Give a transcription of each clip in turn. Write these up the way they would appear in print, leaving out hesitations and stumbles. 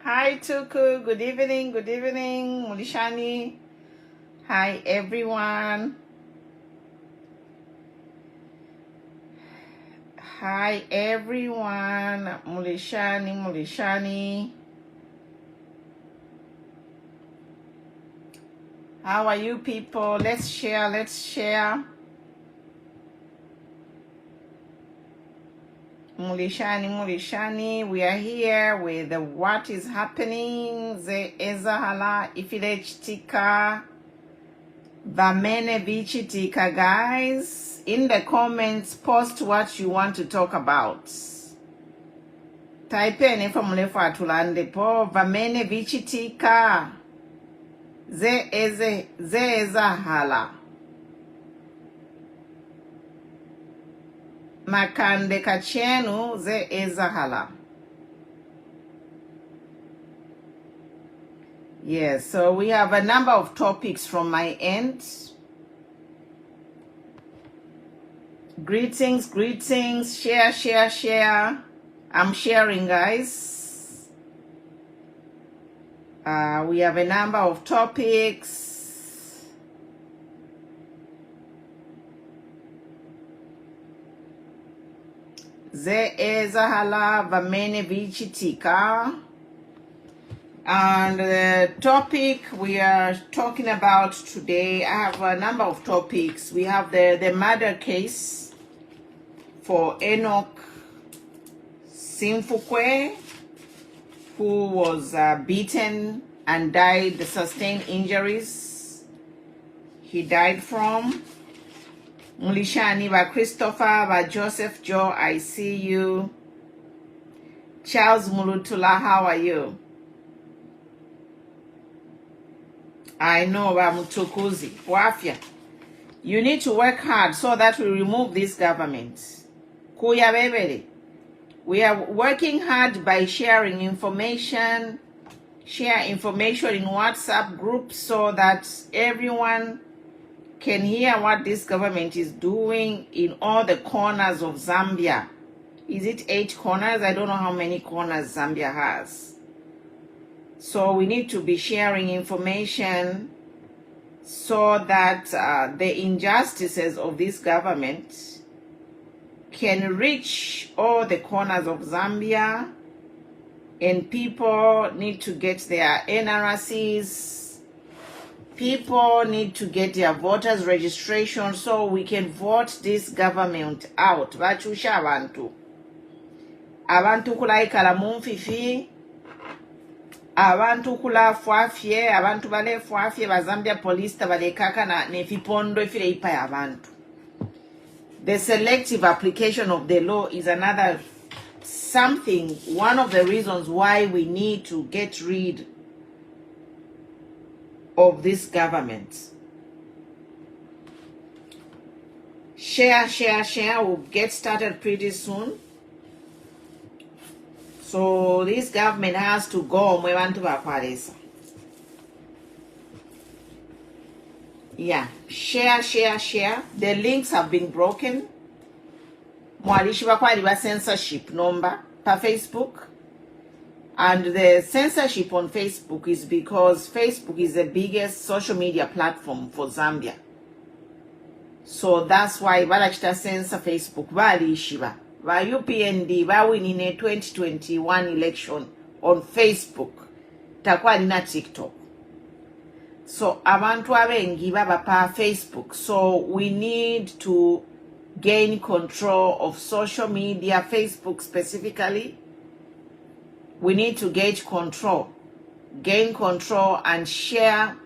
Hi Tuku, good evening, Mulishani. Hi everyone. Hi everyone, Mulishani. How are you people? Let's share. Mulishani, we are here with what is happening. Ze ezahala ifilechitika vamene vichitika, guys. In the comments, post what you want to talk about. Type in from lefa tulande po vamene vichitika ze ezahala makande kachenu ze ezahala. Yes, so we have a number of topics from my end. Greetings, share. I'm sharing, guys. We have a number of topics. Ze ezahala vamene vichitika. And the topic we are talking about today, I have a number of topics. We have the murder case for Enoch Sinfumkwe, who was beaten and died, sustained injuries he died from. Mulishani, by Christopher, by Joseph Joe, I see you. Charles Mulutula, how are you? I know, Mutukuzi, Wafia. You need to work hard so that we remove this government. Kuya bebele. We are working hard by sharing information, share information in WhatsApp groups so that everyone can hear what this government is doing in all the corners of Zambia. Is it 8 corners? I don't know how many corners Zambia has. So we need to be sharing information so that the injustices of this government can reach all the corners of Zambia, and people need to get their NRCs. People need to get their voters registration so we can vote this government out. Bachusha abantu. Abantu kulaikala mumfifi. Abantu kula fwafye, abantu bale fwafye bazambia police tabalekaka na nefipondo ifile ipa ya abantu. The selective application of the law is another something, one of the reasons why we need to get rid of this government. Share. We'll get started pretty soon. So this government has to go. Yeah, share. The links have been broken. Mwalishiba censorship number per Facebook. And the censorship on Facebook is because Facebook is the biggest social media platform for Zambia. So that's why balachita censor Facebook. Walishiba. By UPND, by winning a 2021 election on Facebook, takwa nina TikTok. So abantu abengi baba pa Facebook. So we need to gain control of social media, Facebook specifically. We need to gain control and share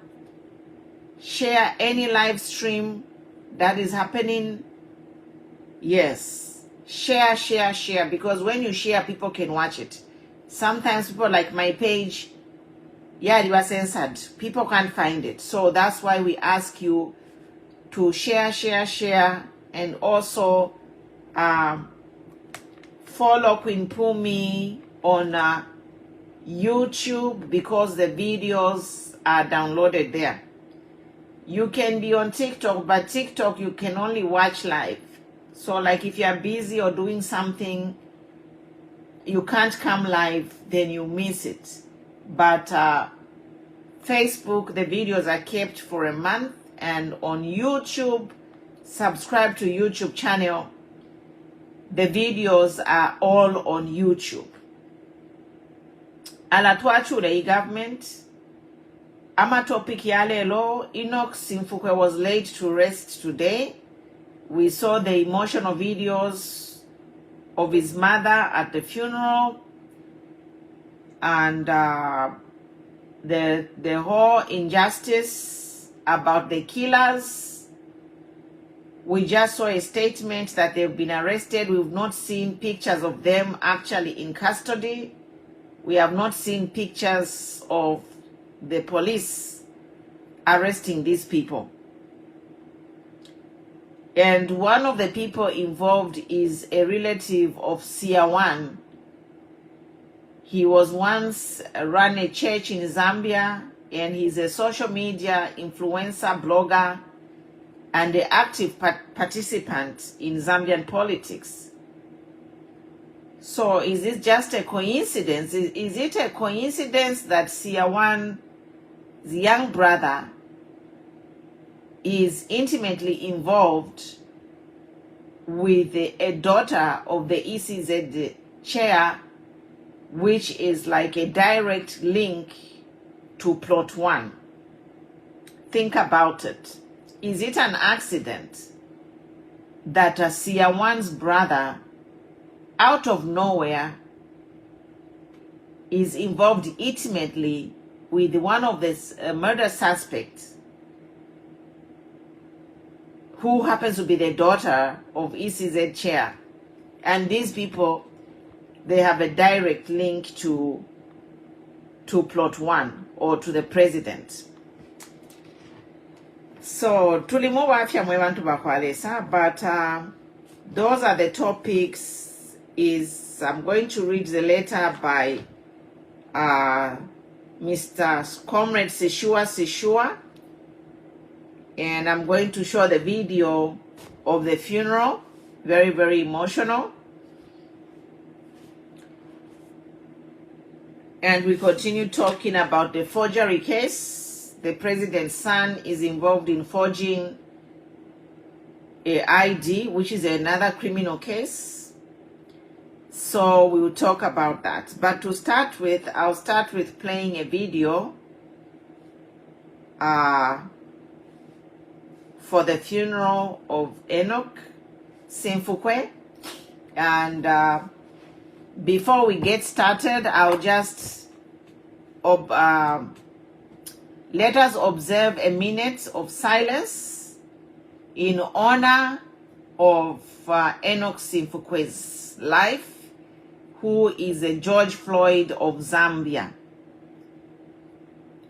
any live stream that is happening. Yes. Share, because when you share, people can watch it. Sometimes people like my page, yeah, you are censored. People can't find it. So that's why we ask you to share, and also follow Queen Pumi on YouTube, because the videos are downloaded there. You can be on TikTok, but TikTok you can only watch live. So like if you are busy or doing something, you can't come live, then you miss it. but Facebook, the videos are kept for a month, and on YouTube, subscribe to YouTube channel, the videos are all on YouTube. Alatwachule government, ama topic yalelo, Enoch Sinfumkwe was laid to rest today. We saw the emotional videos of his mother at the funeral, and the whole injustice about the killers. We just saw a statement that they've been arrested. We've not seen pictures of them actually in custody. We have not seen pictures of the police arresting these people. And one of the people involved is a relative of Siawan. He was once ran a church in Zambia, and he's a social media influencer, blogger, and an active participant in Zambian politics. So is it just a coincidence? Is it a coincidence that Siawan's young brother is intimately involved with a daughter of the ECZ chair, which is like a direct link to plot 1? Think about it. Is it an accident that Siawan's brother, out of nowhere, is involved intimately with one of the murder suspects, who happens to be the daughter of ECZ chair? And these people, they have a direct link to plot 1 or to the president. So tulimo wafya mwe bantu bakwalesa, but those are the topics. I'm going to read the letter by Mr. Comrade Seshua, and I'm going to show the video of the funeral. Very, very emotional. And we continue talking about the forgery case. The president's son is involved in forging a ID, which is another criminal case. So we will talk about that. But to start with, I'll start with playing a video for the funeral of Enoch Sinukquay. And before we get started, I'll just let us observe a minute of silence in honor of Enoch Sinukquay's life, who is a George Floyd of Zambia.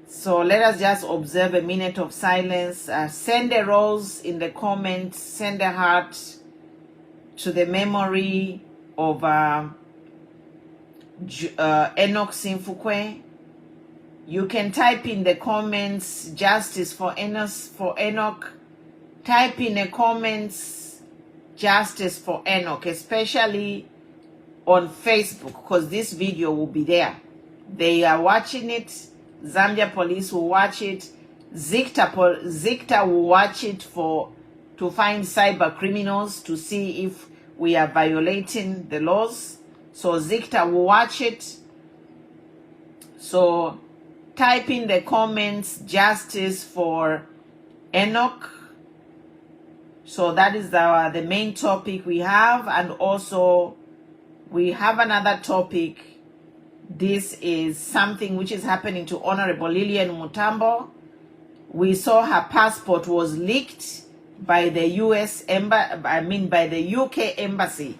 So let us just observe a minute of silence. Send a rose in the comments, send a heart to the memory of Enoch Sinukquay. You can type in the comments, justice for Enoch. Type in the comments, justice for Enoch, especially on Facebook, because this video will be there. They are watching it. Zambia police will watch it. Zicta will watch it to find cyber criminals, to see if we are violating the laws. So Zicta will watch it. So type in the comments, justice for Enoch. So that is the main topic we have. And also we have another topic. This is something which is happening to Honorable Lillian Mutambo. We saw her passport was leaked by the by the UK embassy.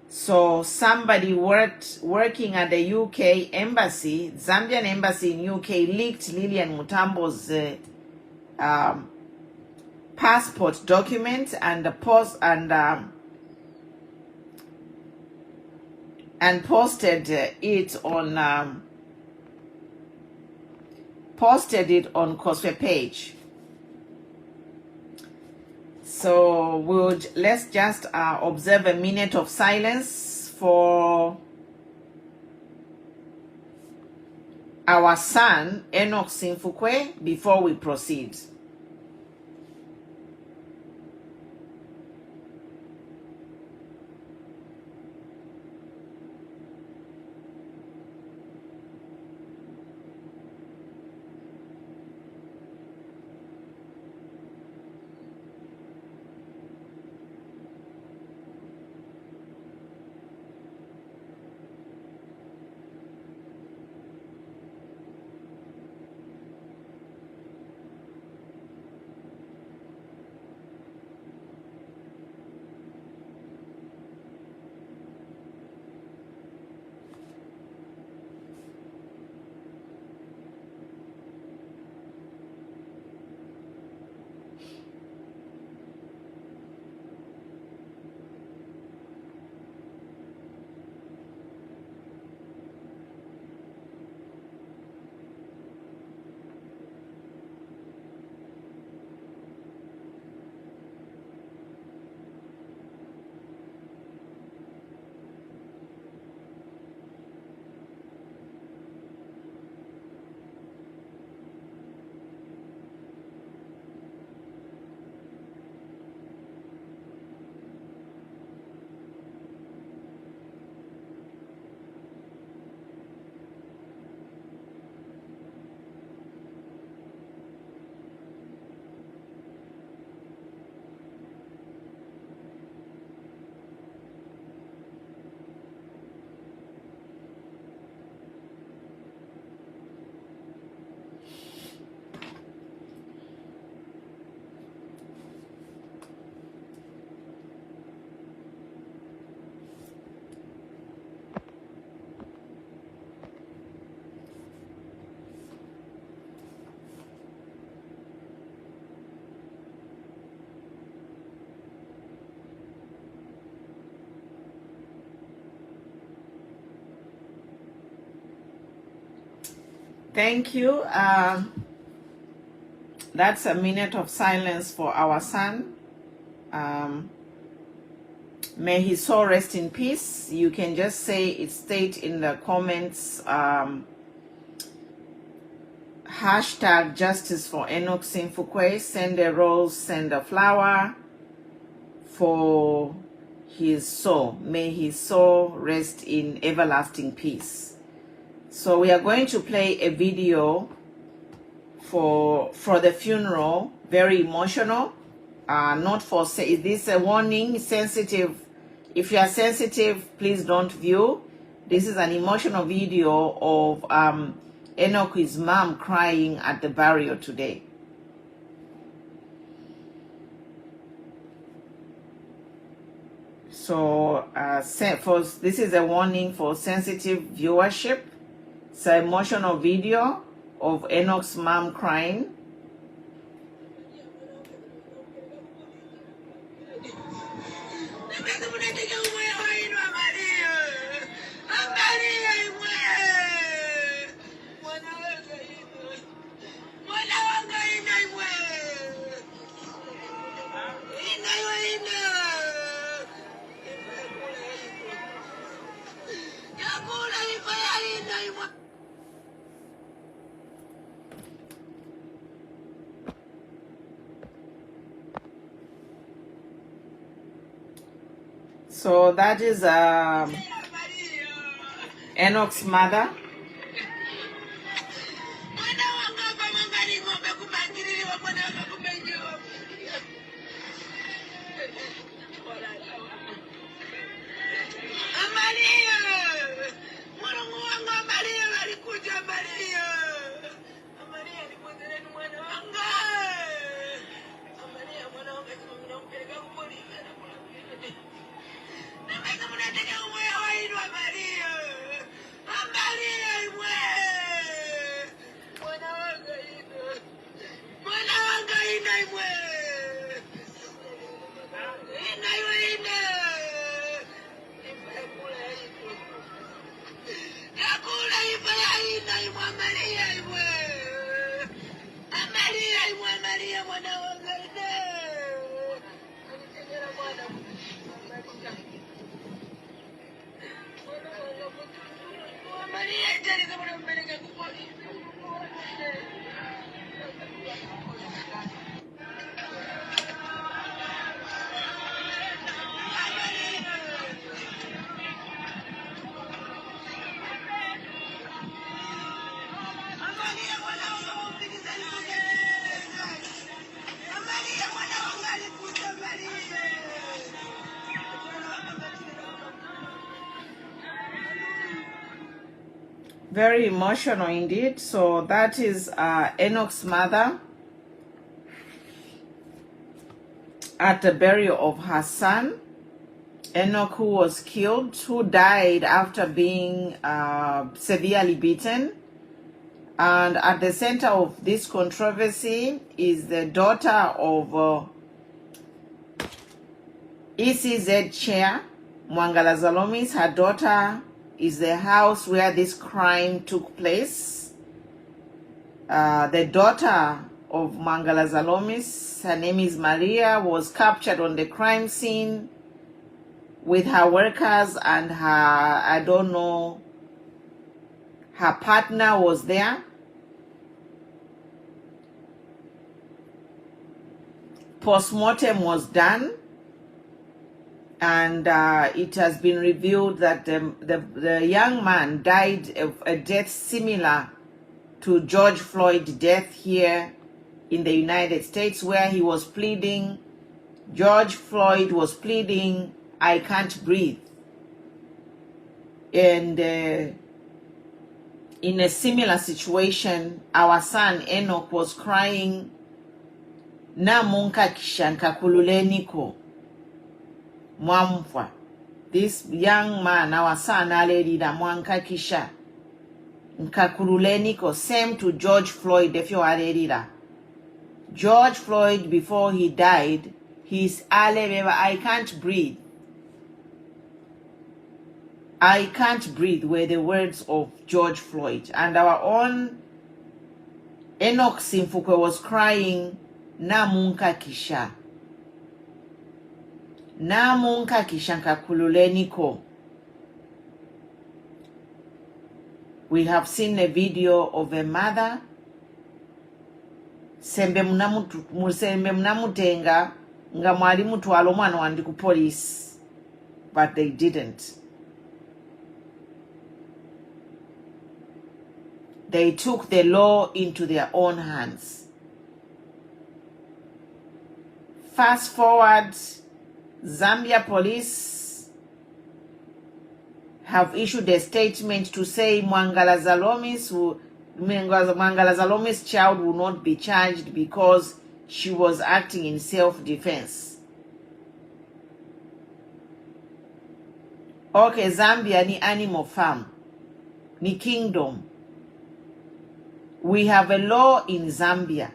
So somebody working at the UK embassy, Zambian embassy in UK, leaked Lillian Mutambo's passport document and posted it on Cosway page. So let's just observe a minute of silence for our son, Enoch Sinfumkwe, before we proceed. Thank you. That's a minute of silence for our son. May his soul rest in peace. You can just say it, state in the comments, hashtag justice for Enoch Sinfumkwe. Send a rose, send a flower for his soul. May his soul rest in everlasting peace. So we are going to play a video for the funeral, very emotional. Not for say this is a warning, sensitive. If you are sensitive, please don't view. This is an emotional video of Enoch's mom crying at the burial today. So this is a warning for sensitive viewership. It's an emotional video of Enoch's mom crying. So that is Enoch's mother. Maria, Very emotional indeed. So that is Enoch's mother at the burial of her son. Enoch, who was killed, who died after being severely beaten. And at the center of this controversy is the daughter of ECZ chair, Mwangala ZALOUMIS. Her daughter is the house where this crime took place. The daughter of Mwangala ZALOUMIS, her name is MALIYA, was captured on the crime scene with her workers and her, I don't know, her partner was there. Postmortem was done, and it has been revealed that the young man died of a death similar to George Floyd's death here in the United States, where he was pleading, George Floyd was pleading, "I can't breathe." And in a similar situation, our son Enoch was crying, "Na munka kishanka kululeniko mwamfwa." This young man, our son, alerira mwanka kisha nkakululeniko, same to George Floyd. If you alerira George Floyd, before he died, he's alebeba, "I can't breathe. I can't breathe," were the words of George Floyd. And our own Enoch Sinfumkwe was crying, "Na munka kisha. Na munka kisha nkakululeniko." We have seen a video of a mother, sembe mnamutenga nga mwali mutwala omwana wandi ku police, but they didn't. They took the law into their own hands. Fast forward, Zambia police have issued a statement to say Mwangala ZALOUMIS' child will not be charged because she was acting in self-defense. Okay, Zambia ni animal farm, ni kingdom. We have a law in Zambia.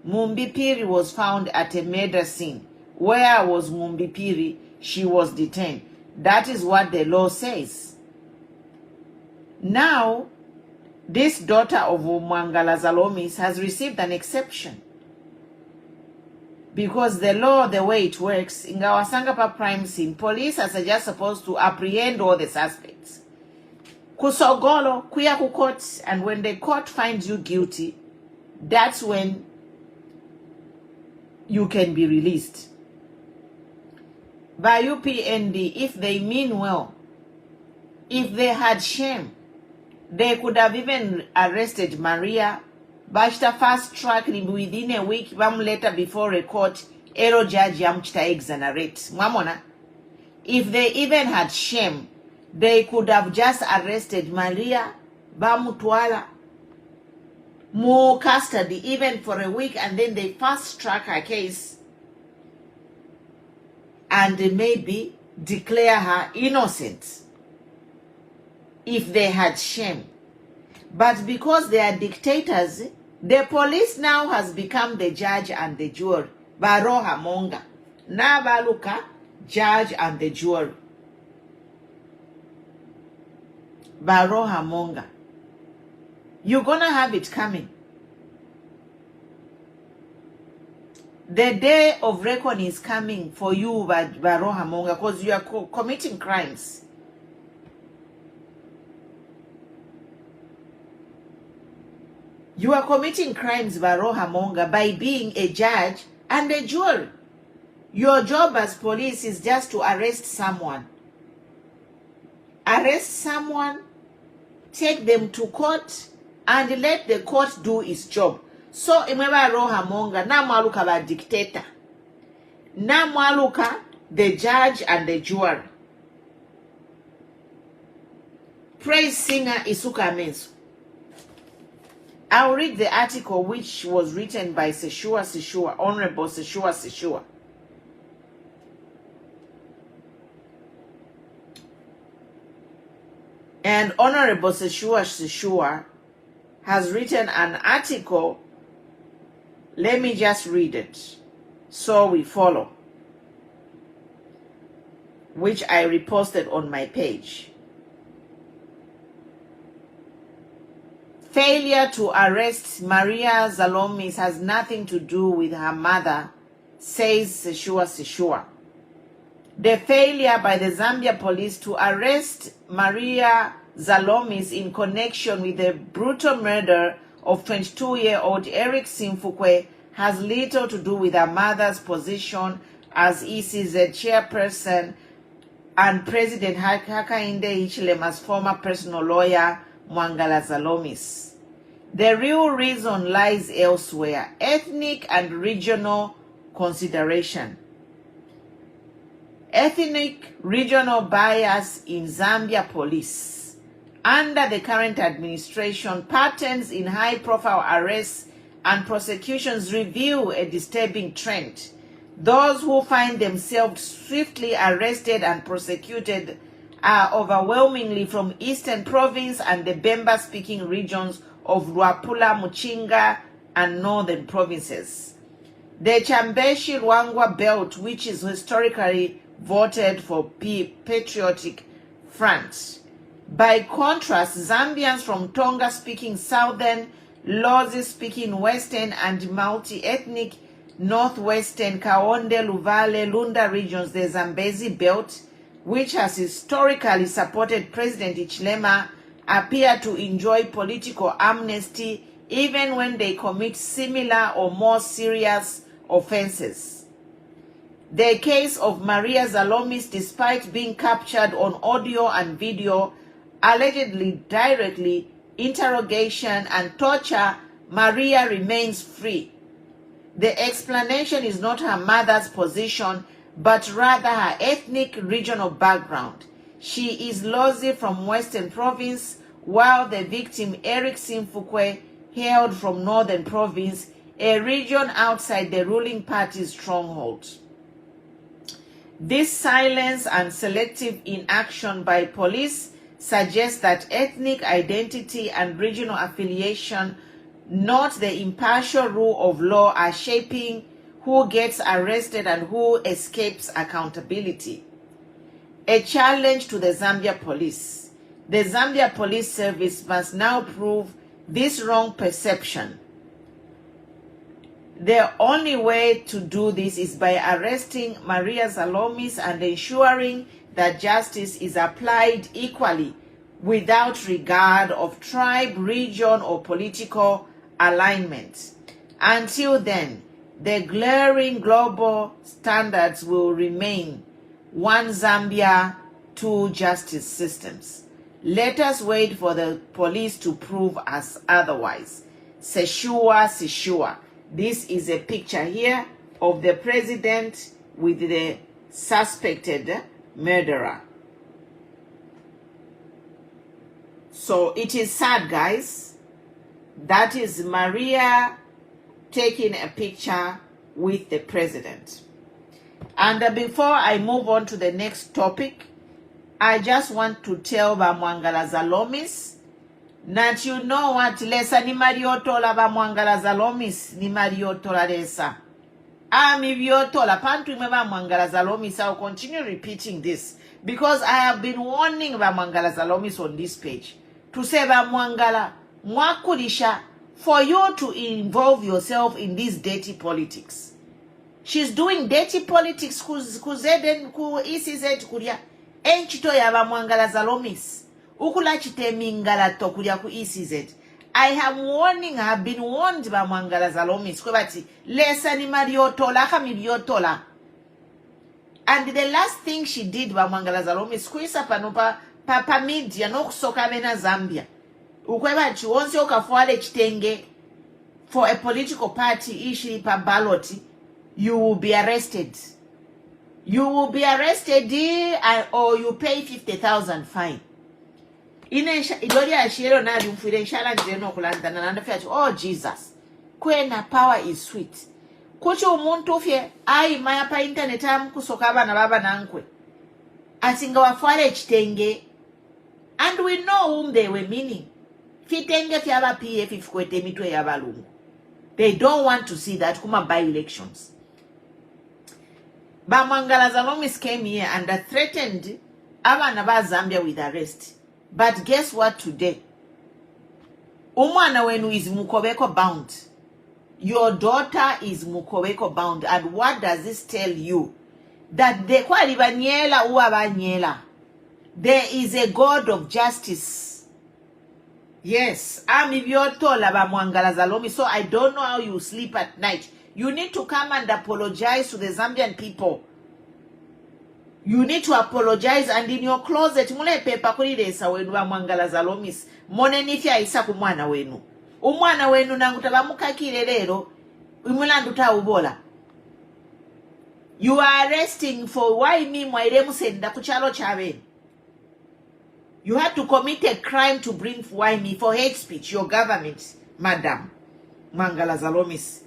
Mumbipiri was found at a murder scene. Where was Mumbipiri? She was detained. That is what the law says. Now, this daughter of Mwangala ZALOUMIS has received an exception. Because the law, the way it works, in our Sangapa crime scene, police are just supposed to apprehend all the suspects. Kusogolo, kuya ku court, and when the court finds you guilty, that's when you can be released. By UPND, if they mean well, if they had shame, they could have even arrested Maria, bashta fast track within a week, later before a court, ero judge yamchita exonerate. Mwamona, if they even had shame, they could have just arrested Maria, bamutwala, more custody even for a week, and then they fast track her case and maybe declare her innocent if they had shame. But because they are dictators, the police now has become the judge and the jury. Baroha monga. Na baluka, judge and the jury. Baroha monga. You're gonna have it coming. The day of reckoning is coming for you, Baroha monga, because you are committing crimes. You are committing crimes, Barohamonga, by being a judge and a jury. Your job as police is just to arrest someone. Arrest someone, take them to court, and let the court do its job. So, imeba Barohamonga, na mwaluka ba dictator. Na mwaluka, the judge and the jury. Praise singer Isuka Mensu. I'll read the article which was written by Seshua, Honorable Seshua. And Honorable Seshua has written an article. Let me just read it so we follow, which I reposted on my page. Failure to arrest Maria ZALOUMIS has nothing to do with her mother, says Seshua. The failure by the Zambia police to arrest Maria ZALOUMIS in connection with the brutal murder of 22-year-old Enoch Sinfumkwe has little to do with her mother's position as ECZ chairperson and President Hakainde Hichilema's former personal lawyer, Mwangala ZALOUMIS. The real reason lies elsewhere: ethnic and regional consideration. Ethnic regional bias in Zambia police. Under the current administration, patterns in high-profile arrests and prosecutions reveal a disturbing trend. Those who find themselves swiftly arrested and prosecuted are overwhelmingly from Eastern Province and the Bemba-speaking regions of Luapula, Muchinga, and Northern provinces. The Chambeshi-Luangwa belt, which is historically voted for Patriotic Front. By contrast, Zambians from Tonga-speaking Southern, Lozi-speaking Western, and multi-ethnic Northwestern, Kaonde, Luvale, Lunda regions, the Zambezi belt, which has historically supported President Hichilema, appear to enjoy political amnesty even when they commit similar or more serious offenses. The case of Maria ZALOUMIS, despite being captured on audio and video, allegedly directly interrogation and torture, Maria remains free. The explanation is not her mother's position, but rather her ethnic regional background. She is Lozi from Western Province, while the victim, Enoch Sinukquay, hailed from Northern Province, a region outside the ruling party's stronghold. This silence and selective inaction by police suggests that ethnic identity and regional affiliation, not the impartial rule of law, are shaping who gets arrested and who escapes accountability. A challenge to the Zambia police. The Zambia Police Service must now prove this wrong perception. The only way to do this is by arresting Maria ZALOUMIS and ensuring that justice is applied equally without regard of tribe, region, or political alignment. Until then, the glaring global standards will remain: one Zambia, two justice systems. Let us wait for the police to prove us otherwise. Seshua. This is a picture here of the president with the suspected murderer. So it is sad, guys. That is Maria taking a picture with the president. And before I move on to the next topic, I just want to tell Mwangala ZALOUMIS that you know what, lesa ni mariotola Mwangala ZALOUMIS ni mariotola lesa. Mi viotola pantu me Mwangala ZALOUMIS. I'll continue repeating this because I have been warning Mwangala ZALOUMIS on this page to say Mwangala mwakulisha for you to involve yourself in this dirty politics. She's doing dirty politics kuzeden ku ECZ kulia enchito ya Mwangala ZALOUMIS ukula chitemingala to kulia ku ECZ I am warning, I have been warned by Mwangala ZALOUMIS. Kwebati, lesa ni mariotola, kami biotola. And the last thing she did by Mwangala ZALOUMIS, kuisa panopa, papa media, no kusoka vena Zambia. Ukwebati, once you kafuale chitenge, for a political party, ishi pa ballot, you will be arrested. You will be arrested or you pay 50,000 fine. Idoria Shiro na yumfire nshala njeno kulanda na nanda fiatu. Oh Jesus. Kwena power is sweet. Kucho umuntu fye ai maya pa internet amu kusokaba na baba nankwe. Asinga wafuare chitenge. And we know whom they were meaning. Fitenge fyaba PF ifkwete mitwe yabalungu. They don't want to see that kuma by elections. But Mwangala ZALOUMIS came here and threatened abana ba Zambia with arrest. But guess what today? Umwana wenu is Mukobeko bound. Your daughter is Mukobeko bound. And what does this tell you? That there is a God of justice. Yes. So I don't know how you sleep at night. You need to come and apologize to the Zambian people. You need to apologize, and in your closet, mule pepa kuliresa wenu wa Mwangala ZALOUMIS. Mone nifya isa kumwana wenu. Umwana wenu nangutaba mukakire lero. Umulandu ta ubola. You are arresting for why me mwairemu senda kuchalo chawe. You had to commit a crime to bring why me for hate speech. Your government, Madam Mwangala ZALOUMIS.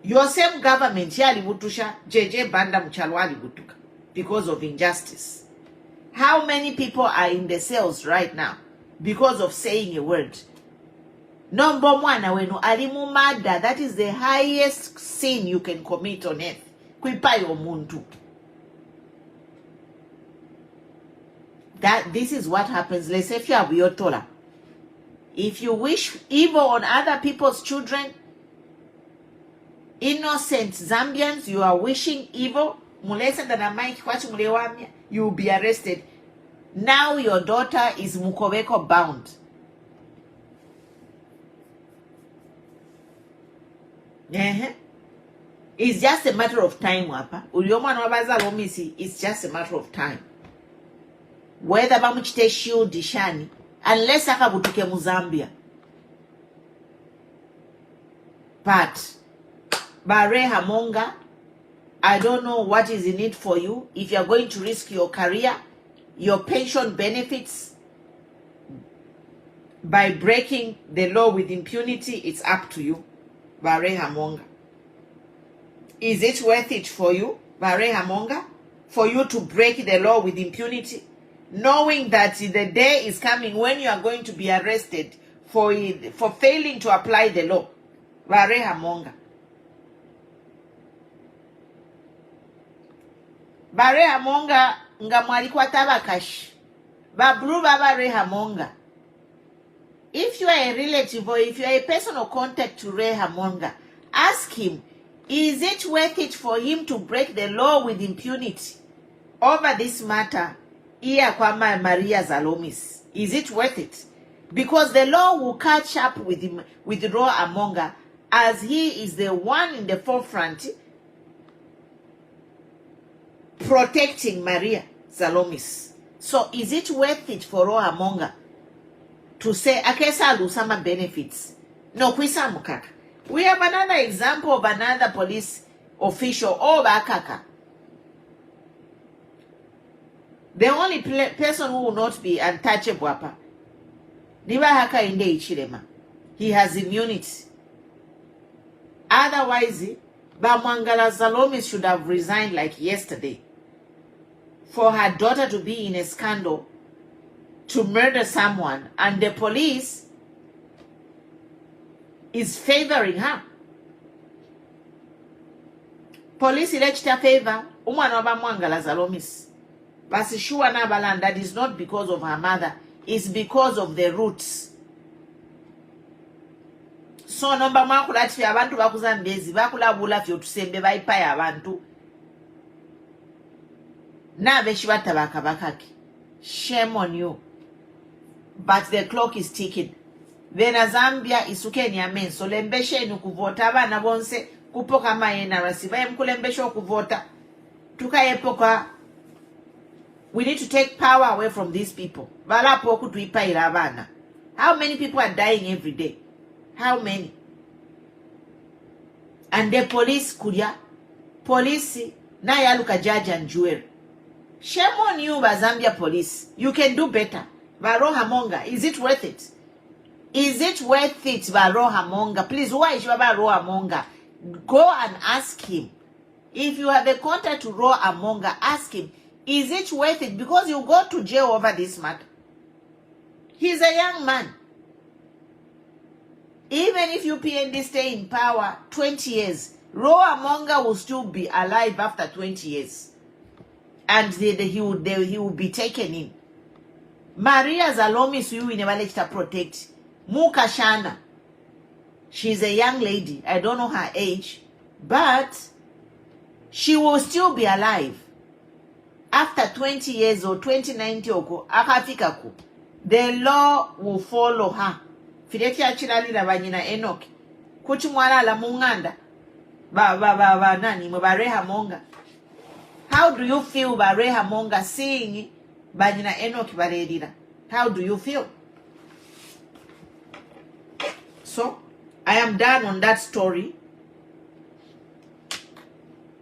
Your same government yali butusha JJ Banda mchalwali butuka. Because of injustice. How many people are in the cells right now because of saying a word? Nombo mwana wenu alimumada. That is the highest sin you can commit on earth. Kuipai omuntu. This is what happens. If you wish evil on other people's children, innocent Zambians, you are wishing evil. You will be arrested. Now your daughter is Mukobeko bound. It's just a matter of time, Wapa. It's just a matter of time. Whether bamuchite shield dishani, unless akabutuke Muzambia. But Bare Hamonga, I don't know what is in it for you. If you are going to risk your career, your pension benefits, by breaking the law with impunity, it's up to you. Bare Hamonga. Is it worth it for you, Bare Hamonga, for you to break the law with impunity, knowing that the day is coming when you are going to be arrested for failing to apply the law? Bare Hamonga. Bare Hamonga nga mwalikwa tabakash. Babru Bare Hamonga. If you are a relative or if you are a personal contact to Ray Hamonga, ask him, is it worth it for him to break the law with impunity over this matter? Iya kwama MALIYA ZALOUMIS. Is it worth it? Because the law will catch up with him, with Ray Hamonga, as he is the one in the forefront protecting MALIYA ZALOUMIS. So is it worth it for Ray Hamonga to say, akesa lusama benefits? No, kwisa mukaka. We have another example of another police official, Bakaka. The only person who will not be untouchable, apa, Niba Haka Inde Ichirema. He has immunity. Otherwise, Mwangala ZALOUMIS should have resigned like yesterday. For her daughter to be in a scandal, to murder someone, and the police is favoring her. Police elechita favor umwana wa Mwangala ZALOUMIS. Basi shuwa na balan, that is not because of her mother, it's because of the roots. So nomba mwakula tifi abantu bakuzambezi bakula bula fyo tusembe baipa abantu. Na beshibata bakabakaki. Shame on you. But the clock is ticking. Vena Zambia isukeni amenso lembesheni kuvota abana bonse kupoka mayena rasiba mkulembesho kuvota tukayepoka. We need to take power away from these people. Balapo kutuipaira abana. How many people are dying every day? How many? And the police kuya police na yaluka judge and jury. Shame on you, Zambia police. You can do better. Baroha Monga, is it worth it? Is it worth it, Baroha Monga? Please, why is Baroha Monga? Go and ask him. If you have a contact to Roha Monga, ask him, is it worth it? Because you go to jail over this matter. He's a young man. Even if UPND stay in power 20 years, Roha Monga will still be alive after 20 years. And he will be taken in. Maria ZALOUMIS, you never let her protect. Mukashana, she's a young lady. I don't know her age, but she will still be alive after 20 years or 2090 oko akafika ku. The law will follow her. Fideti achilali la banyina Enock. Kuchi mwala la munganda. Nani mbareha monga. How do you feel bareha monga seeing banyina Enock baredira? How do you feel? So, I am done on that story.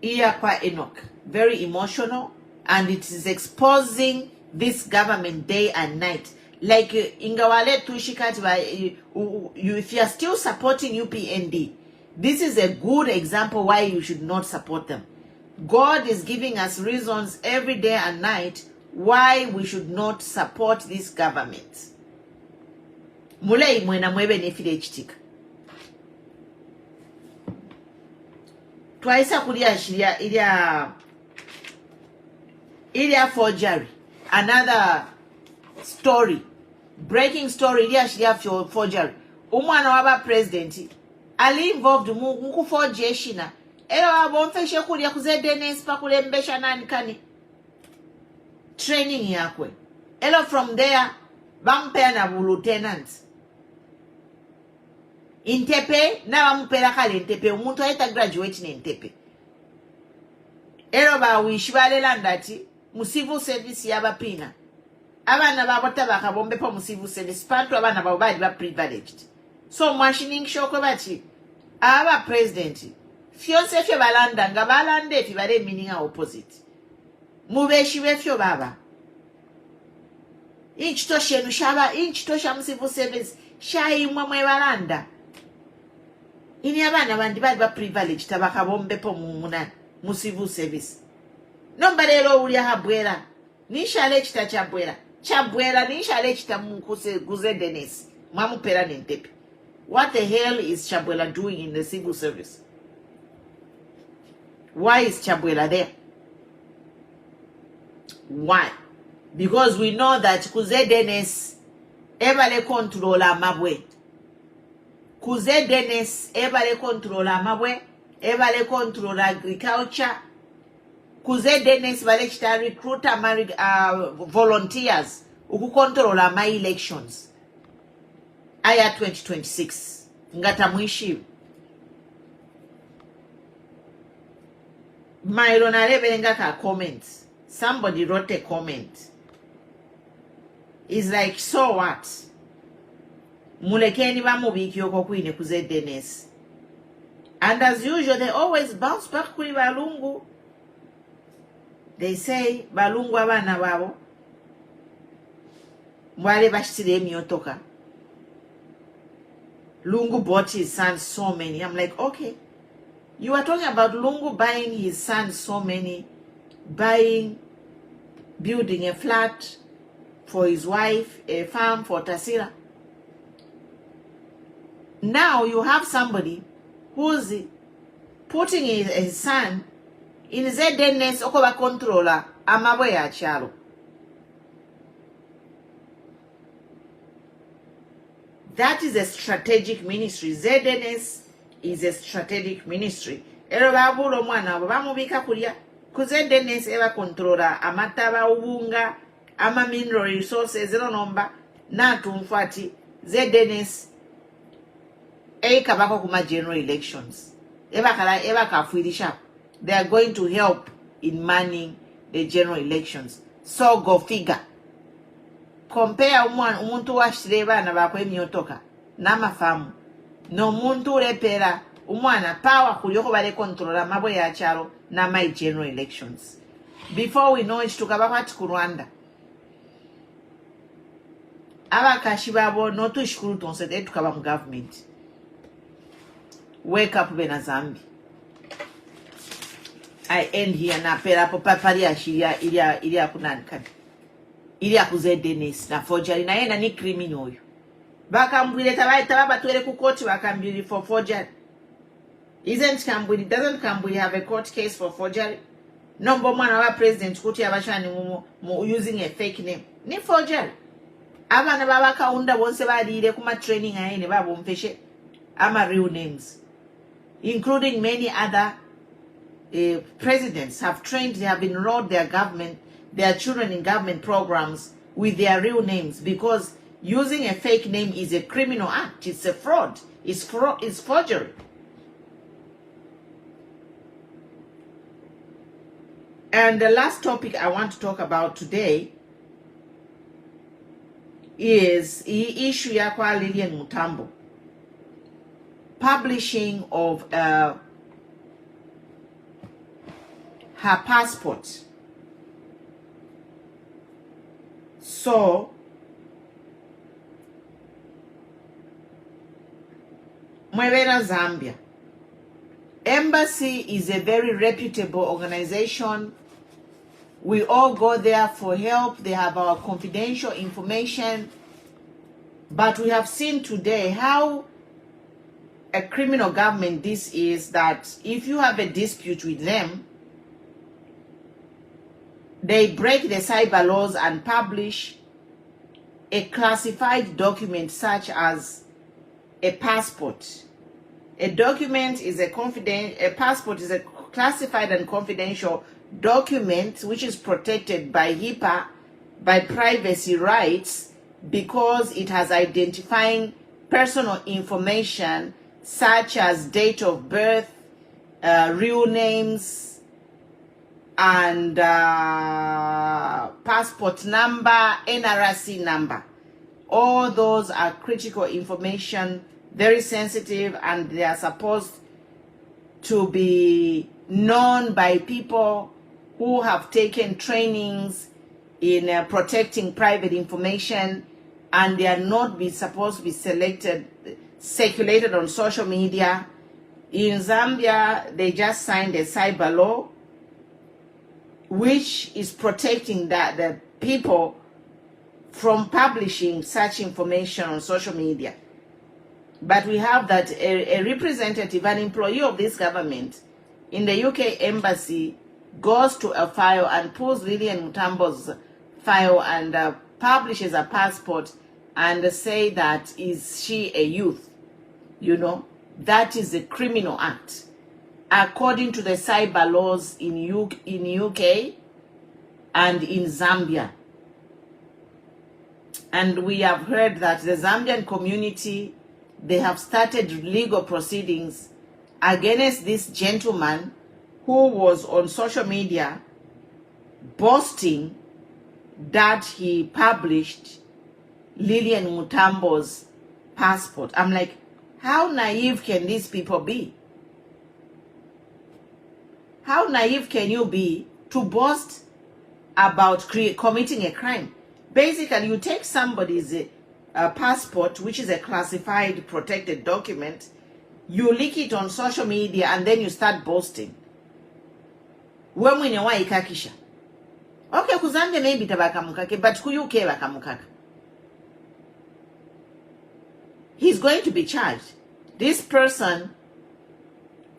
Iyakwa Enock. Very emotional. And it is exposing this government day and night. Like, ingawale tushikati, if you are still supporting UPND, this is a good example why you should not support them. God is giving us reasons every day and night why we should not support this government. Mulei mwena mwebe nefile chitika. Twaisa kulia shiria ilia forgery. Another story. Breaking story ilia shiria forgery. Umwana waba president ali involved muku forge shina. Elo wabomfeshe kulia kuzedene ispa kule mbesha nani kani. Training yakwe. Elo from there bampea na lieutenant. Intepe na bampera kale Intepe umuntu ayita graduate ne Intepe. Elo ba wishibale landati mu civil service yabapina. Abana babota bakabombe pa mu civil service pantu abana babadi ba privileged. So machining shoko bati aba president fyose fyo balanda nga balande fi bale meaning opposite. Mubeshi befyo baba. Inchitoshe nushaba inchitosha mu civil service shayi mwe balanda. Ini abana bandi bali ba privilege tabakabombe po mu civil service. Nomba lero uli habwera. Nishale chita chabwera. Chabwera nishale chita mukuse guzedenes. Mamu pera Intepe. What the hell is Chabwela doing in the civil service? Why is Chabwela there? Why? Because we know that Kuzedenes ebale controla mabwe. Kuzedenes ebale controla mabwe, ebale controla agriculture. Kuzedenes bale chita recruiter volunteers uku controla my elections. Aya 2026. Ngata mwishi. Mailona lebe ngaka comment. Somebody wrote a comment. It's like, so what? Mulekeni ba mubiki yoko kuine Kuzedenes. And as usual, they always bounce back kuri balungu. They say, balungu abana babo. Mwale bashitire miyotoka. Lungu bought his son so many. I'm like, okay. You are talking about Lungu buying his son so many. Building a flat for his wife, a farm for Tasira. Now you have somebody who's putting his son in ZDNS okoba controller amabwe ya chalo. That is a strategic ministry. ZDNS is a strategic ministry. Ero babulo mwana bamubika kulia ku ZDNS eba controller amataba ubunga ama mineral resources zero nomba na tumfati ZDNS kabako kuma general elections. Eba kafuirisha. They are going to help in manning the general elections. So go figure. Compare umuntu washireba na bakwe myotoka. Namafamu. No muntu repera umwana power kulyoko bale controla mabwe ya chalo na my general elections. Before we know it, tukabakati ku Rwanda. Abakashi babo no tushukuru tonsete tukaba mu government. Wake up bena Zambi. I end here na pera po papari ashiria ilia kunankani. Ilia kuzedenis na forgery na yena ni criminal oyo. Bakambwile tababa tuele ku court bakambwile for forgery. Doesn't Kambwili have a court case for forgery? Number one, our president kuti abashani using a fake name. Ni forgery. Abana baba kaunda bonse badire kuma training ayene babo mfeshe. Ama real names. Including many other presidents have trained, they have enrolled their children in government programs with their real names, because using a fake name is a criminal act. It's a fraud. It's forgery. And the last topic I want to talk about today is the issue ya kwa Lilian Mutambo. Publishing of her passport. So, Mwevera Zambia. Embassy is a very reputable organization. We all go there for help. They have our confidential information. But we have seen today how a criminal government this is, that if you have a dispute with them, they break the cyber laws and publish a classified document such as a passport. A document is a passport is a classified and confidential document which is protected by HIPAA, by privacy rights, because it has identifying personal information such as date of birth, real names, and passport number, NRC number. All those are critical information, very sensitive, and they are supposed to be known by people who have taken trainings in protecting private information, and they are not supposed to be circulated on social media. In Zambia, they just signed a cyber law which is protecting the people from publishing such information on social media. But we have that a representative, an employee of this government in the UK embassy goes to a file and pulls Lilian Mutambo's file and publishes a passport and say that is she a youth. You know, that is a criminal act according to the cyber laws in UK and in Zambia. And we have heard that the Zambian community, they have started legal proceedings against this gentleman who was on social media boasting that he published Lilian Mutambo's passport. I'm like, how naive can these people be? How naive can you be to boast about committing a crime? Basically, you take somebody's passport, which is a classified, protected document, you leak it on social media, and then you start boasting. Okay, kuzambia maybe tabakamukake, but ku UK bakamukaka. He's going to be charged. This person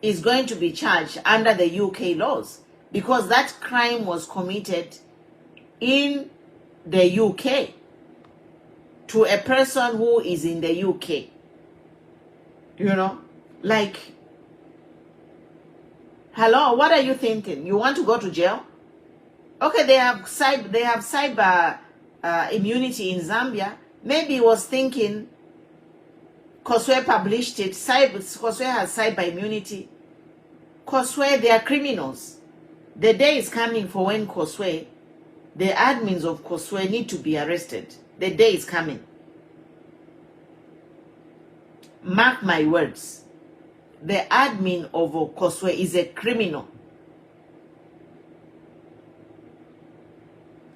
is going to be charged under the UK laws because that crime was committed in the UK to a person who is in the UK. You know, like, hello, what are you thinking? You want to go to jail? Okay, they have cyber immunity in Zambia. Maybe he was thinking Koswe published it. Koswe has cyber immunity. Koswe, they are criminals. The day is coming for when Koswe, the admins of Koswe, need to be arrested. The day is coming. Mark my words. The admin of Koswe is a criminal.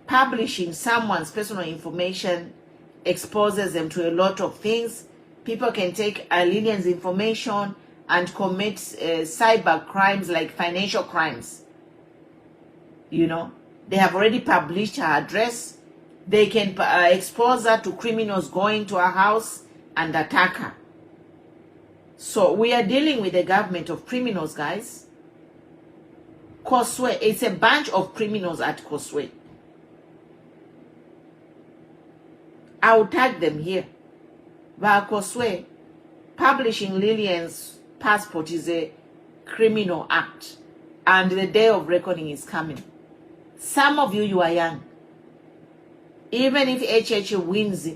Publishing someone's personal information exposes them to a lot of things. People can take Lillian's information and commit cyber crimes like financial crimes. You know, they have already published her address. They can expose her to criminals going to her house and attack her. So we are dealing with a government of criminals, guys. Koswe, it's a bunch of criminals at Koswe. I'll tag them here. But Koswe, publishing Lillian's passport is a criminal act. And the day of reckoning is coming. Some of you are young. Even if HH wins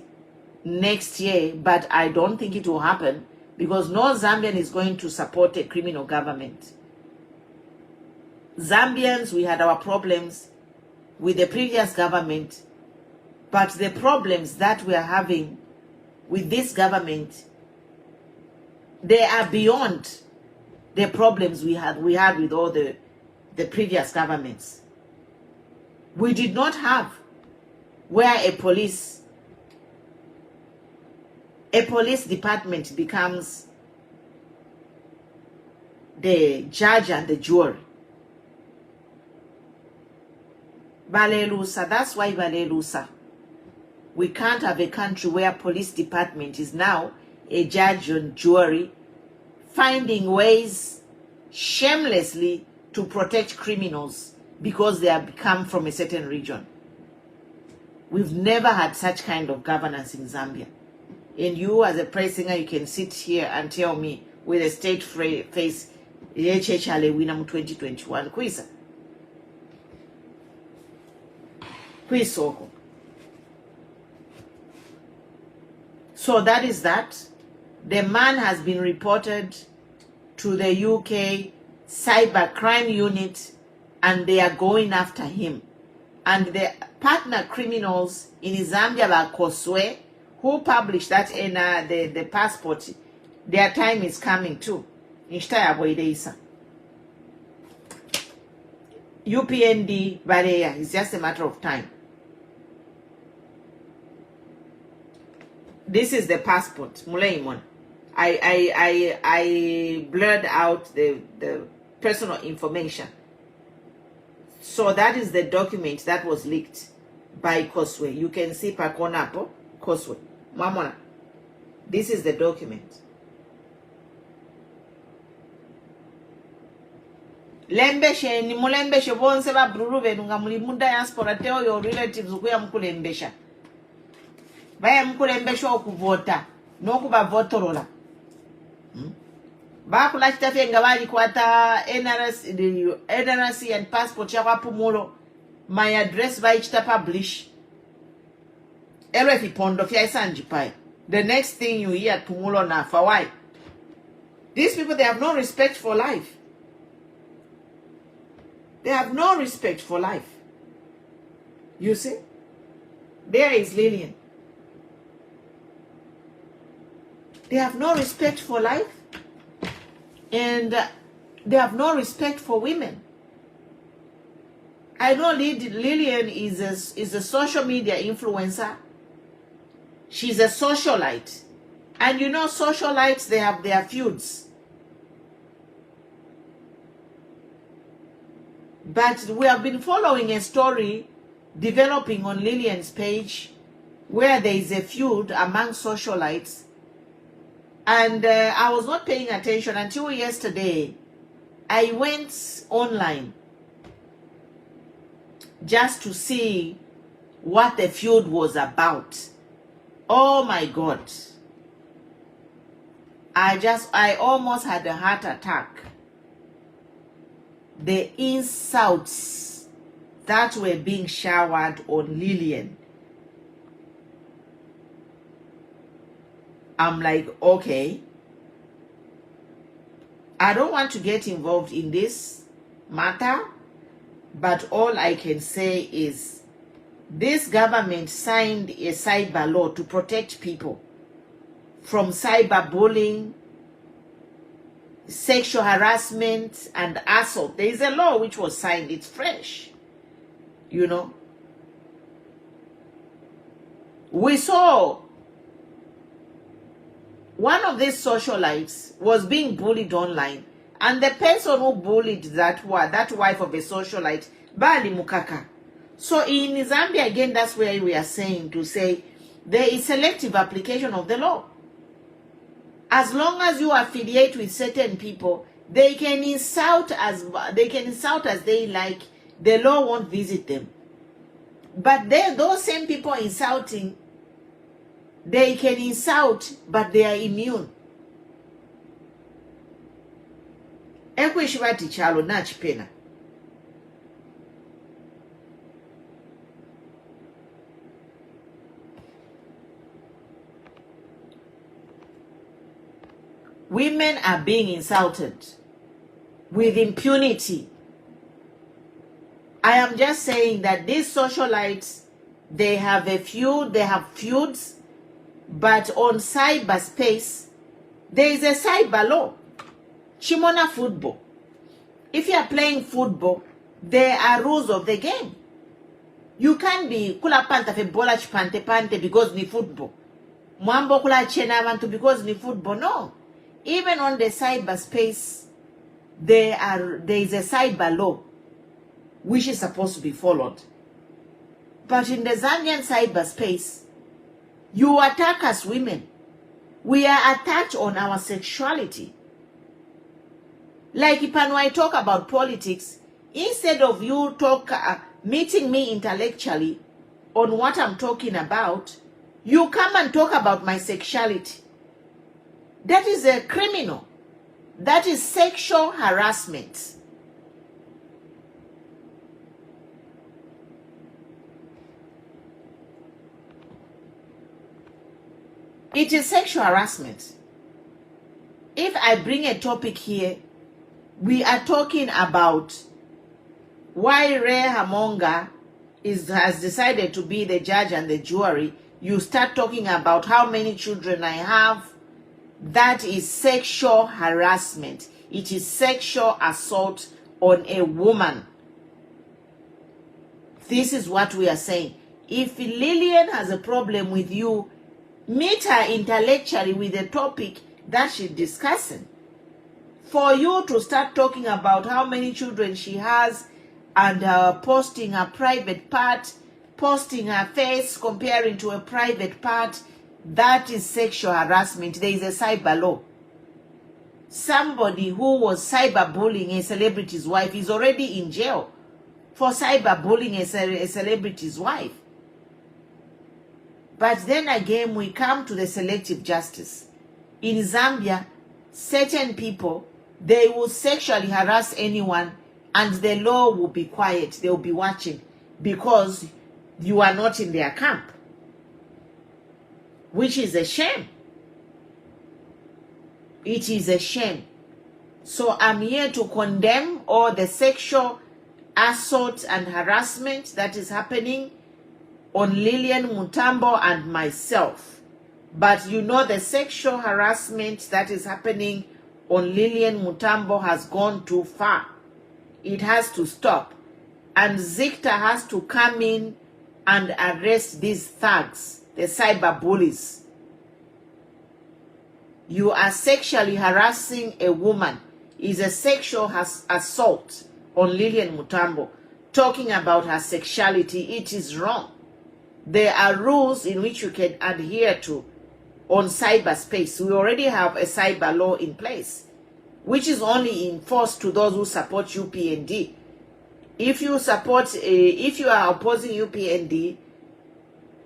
next year, but I don't think it will happen, because no Zambian is going to support a criminal government. Zambians, we had our problems with the previous government, but the problems that we are having with this government, they are beyond the problems we had with all the previous governments. We did not have where a police department becomes the judge and the jury. Balelusa, that's why Balelusa. We can't have a country where police department is now a judge and jury, finding ways shamelessly to protect criminals because they have come from a certain region. We've never had such kind of governance in Zambia. And you, as a press singer, you can sit here and tell me with a straight face, HHL winam 2021. Kwisa. Kwisoko. So that is that. The man has been reported to the UK cyber crime unit, and they are going after him. And the partner criminals in Zambia, like Koswe, who published that in the passport, their time is coming too. UPND barrier is just a matter of time. This is the passport, Mulaimon. I blurred out the personal information. So that is the document that was leaked by Koswe. You can see Pakonapo, Koswe. Mamona. This is the document. Lembeshe ni mulembeshe bonse ba bruruve nunga mulimunda diaspora tell your relatives ukuya mkulembesha. Baya mkulembesha okuvota nokuba votorola. Bakula chitafe nga bali kwata NRC and passport ya Pumulo. My address by chita publish. Every pondo fya isanji pai. The next thing you hear Pumulo na for why? These people, they have no respect for life. They have no respect for life. You see? There is Lillian. They have no respect for life. And they have no respect for women. I know Lillian is a social media influencer. She's a socialite. And you know, socialites, they have their feuds. But we have been following a story developing on Lillian's page where there is a feud among socialites. And I was not paying attention until yesterday. I went online just to see what the feud was about. Oh my God. I almost had a heart attack. The insults that were being showered on Lillian. I'm like, okay, I don't want to get involved in this matter, but all I can say is this government signed a cyber law to protect people from cyberbullying, sexual harassment, and assault. There is a law which was signed. It's fresh, you know. We saw one of these socialites was being bullied online, and the person who bullied that wife of a socialite, Bali Mukaka. So in Zambia, again, that's where we are saying to say there is selective application of the law. As long as you affiliate with certain people, they can insult as they like. The law won't visit them. But those same people insulting, they can insult, but they are immune. Ekweshibati chalo na chipena. Women are being insulted with impunity. I am just saying that these socialites, they have feuds, but on cyberspace, there is a cyber law. Chimona football. If you are playing football, there are rules of the game. You can't be kula panta fe bola pante because ni football. Mwambo kula chena abantu because ni football. No. Even on the cyberspace, there is a cyber law which is supposed to be followed. But in the Zambian cyberspace, you attack us women. We are attacked on our sexuality. Like when I talk about politics, instead of you meeting me intellectually on what I'm talking about, you come and talk about my sexuality. That is a criminal. That is sexual harassment. It is sexual harassment. If I bring a topic here, we are talking about why Ray Hamonga has decided to be the judge and the jury. You start talking about how many children I have. That is sexual harassment. It is sexual assault on a woman. This is what we are saying. If Lillian has a problem with you, meet her intellectually with the topic that she's discussing. For you to start talking about how many children she has and posting her private part, posting her face, comparing to a private part, that is sexual harassment. There is a cyber law. Somebody who was cyberbullying a celebrity's wife is already in jail for cyberbullying a celebrity's wife. But then again, we come to the selective justice. In Zambia, certain people, they will sexually harass anyone and the law will be quiet. They will be watching because you are not in their camp. Which is a shame. It is a shame. So I'm here to condemn all the sexual assault and harassment that is happening on Lillian Mutambo and myself. But you know the sexual harassment that is happening on Lillian Mutambo has gone too far. It has to stop. And Zicta has to come in and arrest these thugs, the cyber bullies. You are sexually harassing a woman. Is a sexual assault on Lillian Mutambo. Talking about her sexuality, it is wrong. There are rules in which you can adhere to on cyberspace. We already have a cyber law in place, which is only enforced to those who support UPND. If you are opposing UPND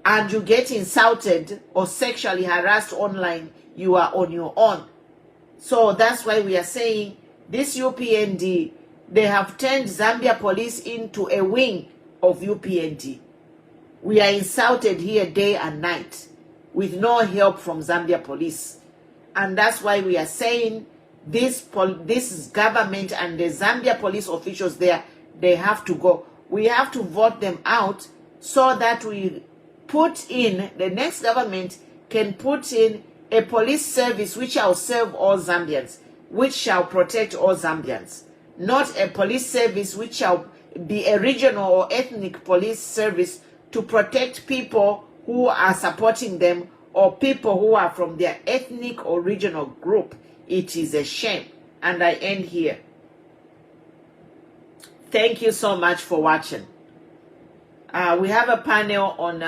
and you get insulted or sexually harassed online, you are on your own. So that's why we are saying this UPND, they have turned Zambia police into a wing of UPND. We are insulted here day and night. with no help from Zambia police. And that's why we are saying this government and the Zambia police officials there, they have to go. We have to vote them out so that we put in, the next government can put in a police service which shall serve all Zambians, which shall protect all Zambians. Not a police service which shall be a regional or ethnic police service to protect people who are supporting them or people who are from their ethnic or regional group. It is a shame. And I end here. Thank you so much for watching. We have a panel on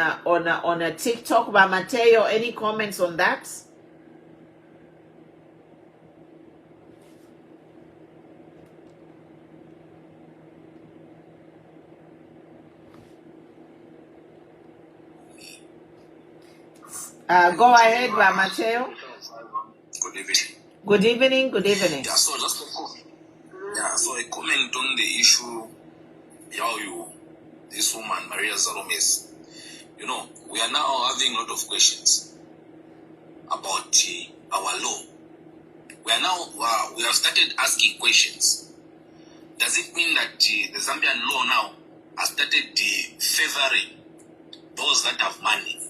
a TikTok by Mateo. Any comments on that? Go ahead, Mateo. Good evening. Good evening. Good evening. Yeah, so just so a comment on the issue, this woman, Maria ZALOUMIS. You know, we are now having a lot of questions about our law. We have started asking questions. Does it mean that the Zambian law now has started favoring those that have money?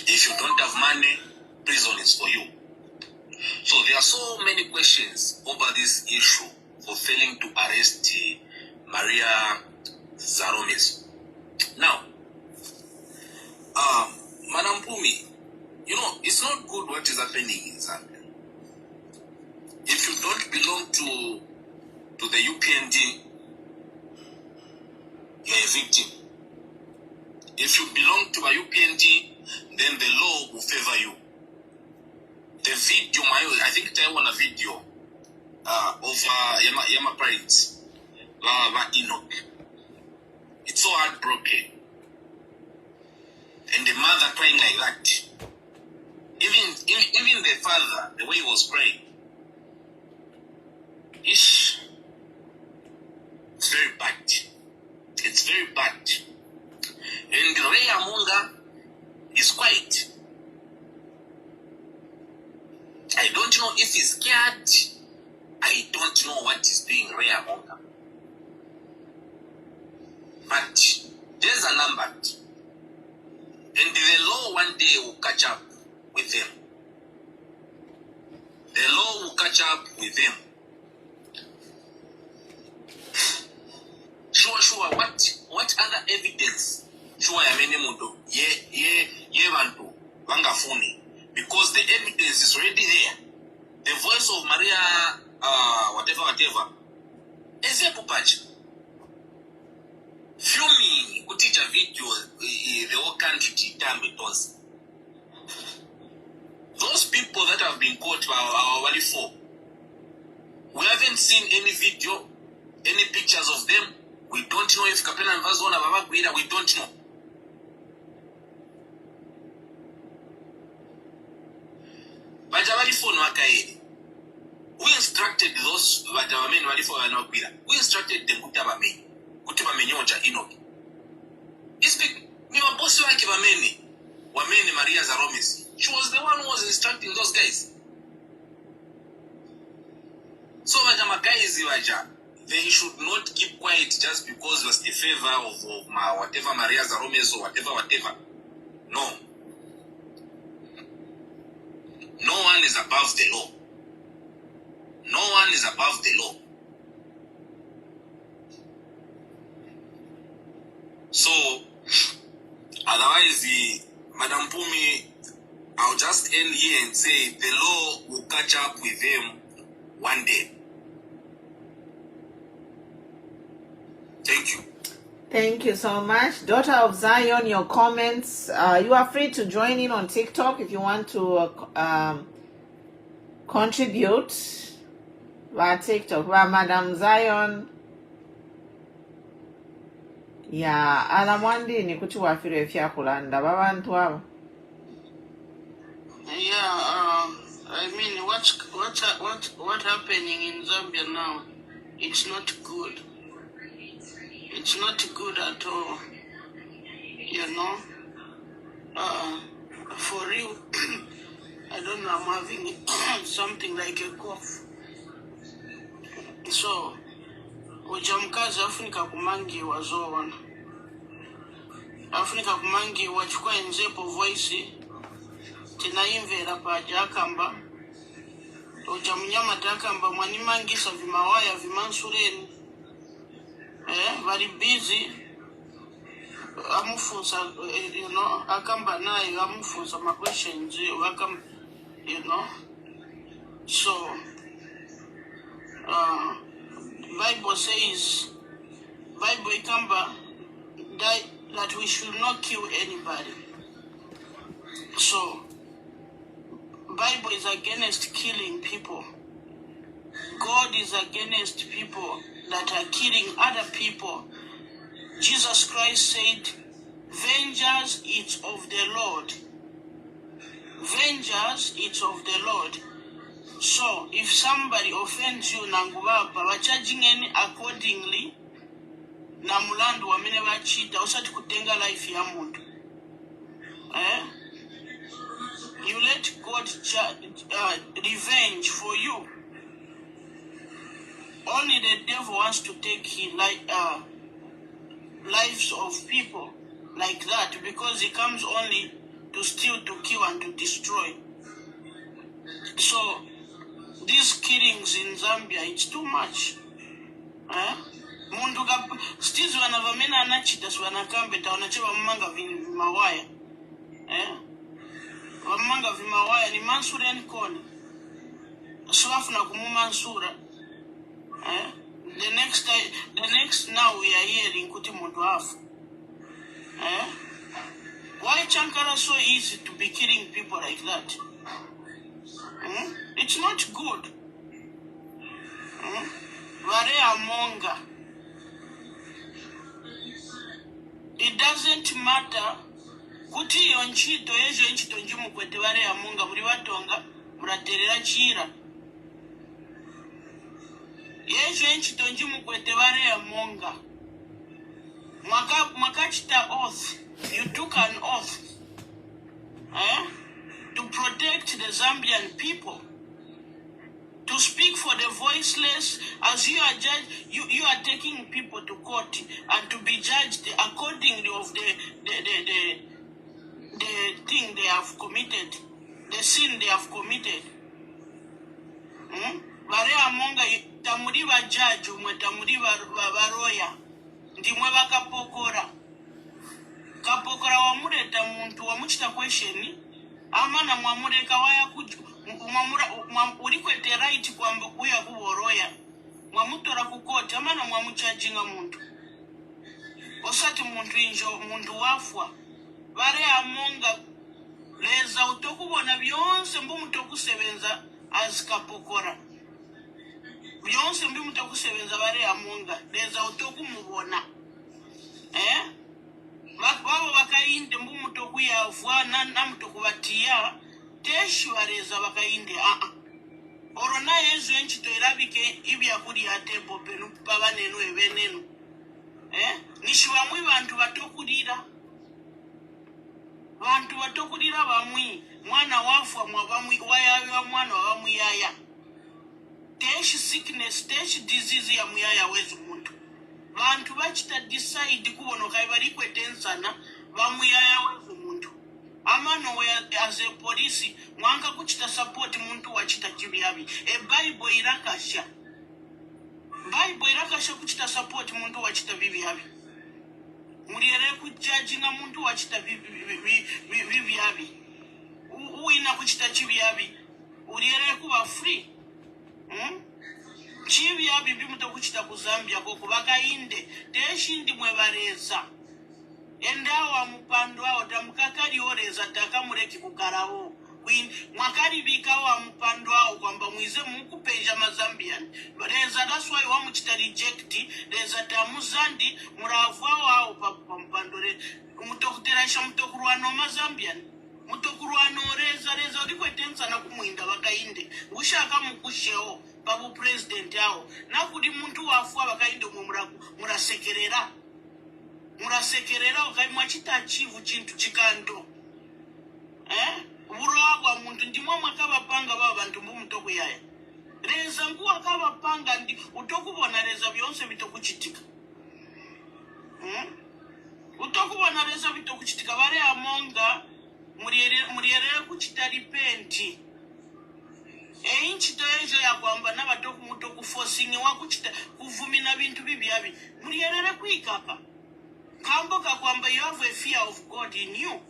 If you don't have money, prison is for you. So there are so many questions over this issue for failing to arrest Maria ZALOUMIS. Now, Madam Pumi, you know, it's not good what is happening in Zambia. If you don't belong to the UPND, you're a victim. If you belong to a UPND, then the law will favor you. The video, I think I want a video of Yama Prince, Enoch. It's so heartbroken. And the mother crying like that. Even the father, the way he was crying. It's very bad. It's very bad. And Ray Amunga is quiet. I don't know if he's scared. I don't know what he's doing, Ray Amunga. But there's a number. And the law one day will catch up with them. The law will catch up with them. Sure. What other evidence? Sure, Yamenemundo. Vantu. Wangafuni. Because the evidence is already there. The voice of Maria, whatever. Is a pupacha. Filming, could teach a video, the whole country to those people that have been caught by our Wali 4, we haven't seen any video, any pictures of them. We don't know if Kapena and Vazona Baba Guida, we don't know. But Wali 4 no akaedi. We instructed those Vatawamen Wali 4 and Guida. We instructed them Kutaba Menyoja Enoch. It's big. We were boss like Wameni Maria ZALOUMIS. She was the one who was instructing those guys. So they should not keep quiet just because it was the favor of whatever Maria ZALOUMIS or whatever. No. No one is above the law. No one is above the law. So, otherwise, Madam Pumi, I'll just end here and say the law will catch up with them one day. Thank you. Thank you so much. Daughter of Zion, your comments. You are free to join in on TikTok if you want to contribute via TikTok. Via Madam Zion. Yeah, alamwandi ni kuti wafire fya kulanda babantu abo. Yeah, I mean, what happening in Zambia now? It's not good. It's not good at all. You know, For real, I don't know, I'm having something like a cough. So, ujamkazi afunika kumangiwa zoona. Afunika kumangiwa chukwa nzepo voice. Tinaimvera paja akamba. Ujamunyama takamba mwanimangisa vimawaya vimansureni. Very busy. Amufunza, akamba nayo amufunza my questions, So, Bible says, Bible ikamba that we should not kill anybody. So, Bible is against killing people. God is against people that are killing other people. Jesus Christ said, vengeance is of the Lord. Vengeance is of the Lord. So, if somebody offends you, nangubaba, wachajing any accordingly, na mulandu wamene wachita, usati kutenga life ya mundu. You let God revenge for you. Only the devil wants to take lives of people like that, because he comes only to steal, to kill, and to destroy. So, these killings in Zambia, it's too much. Mundu stizu wanavamena anachita swanakambeta wanachewa mmanga vimawaya. Wamanga vimawaya ni mansura nikoni. Swafu na kumumansura. The next now we are hearing kuti mundu hafu. Why Chankara so easy to be killing people like that? It's not good. Vare amonga. It doesn't matter. Kuti yonchito yejo nchito njimu kwete vare amonga muri watonga muraterera chira. Yejo nchito njimu kwete vare amonga. Mwakachita oath. You took an oath. To protect the Zambian people, to speak for the voiceless, as you are judged, you are taking people to court and to be judged accordingly of the thing they have committed, the sin they have committed. Vare amonga tamuriva judge umwe tamuriva varoya ndimwe vakapokora kapokora wamureta muntu wamuchita question amana mwamureka waya urikwete right kwamba kuya kuvoroya mwamutora kukoti amana mwamuchajinga muntu osati muntu injo muntu wafwa vare amonga leza utokubona byonse mbu mutokusebenza azikapokora byonse mbu mutokusebenza vare amonga leza utokumubona Vavo vakainde mbu mutoku yavwa na mutoku vatia teshi vareza vakainde orona yezu enchito irabike ibya kuri ya tembo penu pava nenu evenenu nishiwa mwi vantu vatokurira vamwi mwana wafwa mwavamwi wayawa mwana wavamwi yaya teshi sickness teshi disease ya muyaya wezu muntu vantu vachita decide kuvono kai varikwetensana vamuyaya wezu muntu amano as a police mwanga kuchita support muntu wachita chiviyavi Bible irakasha kuchita support muntu wachita viviyavi muriere kujajinga muntu wachita viviyavi uina kuchita chiviyavi uriere kuva free chivi yabi muto kuchita kuzambia koko vakainde teshindi mwevareza endawa mupando awo tamukakari oreza takamureki kukarawo mwakari vikawa mupando awo kwamba mwize mukupeja mazambian reza that's why wamuchita reject reza tamuzandi muravwawo awo pampando mutokuterasha mutokurwano mazambian mutokurwano reza rikwetensana kumuinda vakainde ushaka mukushewo babu president yao nakudi muntu wafwa vakainde murasekerera ukai mwachita achieve chintu chikando burowa bwa muntu ndimwe mwakabapanga baba bantu mbumutokuyaya leza ngu akabapanga ndi utokubona leza byonse bitokuchitika utokubona leza bitokuchitika bare amonga muriyerere kuchita repenti einchito ejo yakwamba n'abatoku mutoku forcing wakuchita kuvumina bintu bibyabi muriyerere kwikaka kambo kakwamba you have a fear of God in you.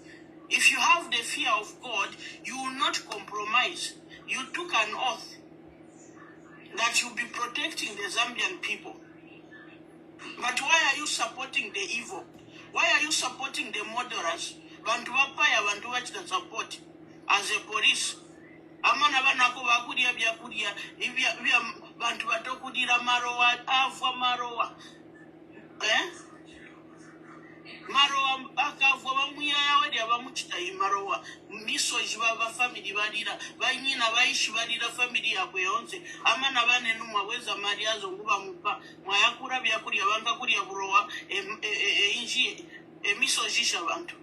If you have the fear of God, you will not compromise. You took an oath that you'll be protecting the Zambian people. But why are you supporting the evil? Why are you supporting the murderers? Bantu bapaya, bantu wachita support as a police. Amana banako bakudia byakudia, bantu batokudira marowa, avwa marowa. Marowa akavwa bamuyaya wadi abamuchita imarowa misoji baba family balira banyina baishi balira family yakwe yonse amana bane numaweza mali azo nguba mupa mwayakura byakulya banga kulya burowa inji misojisha bantu.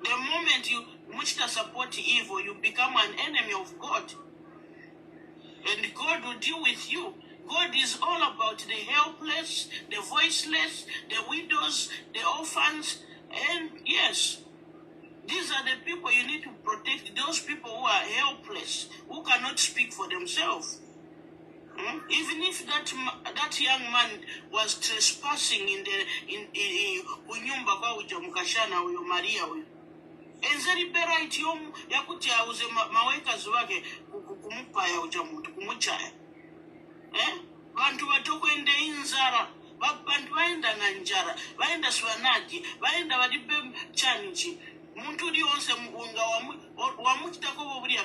The moment you muchita support evil, you become an enemy of God, and God will deal with you. God is all about the helpless, the voiceless, the widows, the orphans, and yes, these are the people you need to protect, those people who are helpless, who cannot speak for themselves. Even if that young man was trespassing in kunyumba kwa uja mkashana uyo Maria uyo. Enzeri bera itiyomu ya kuti auze maweka zuwake kumupa ya uja mtu, kumuchaya. Bantu batokwende inzara, bantu baenda nganjara, baenda swanaji, baenda badibe chanchi. Muntu uli onse munga wamuchitako bobuli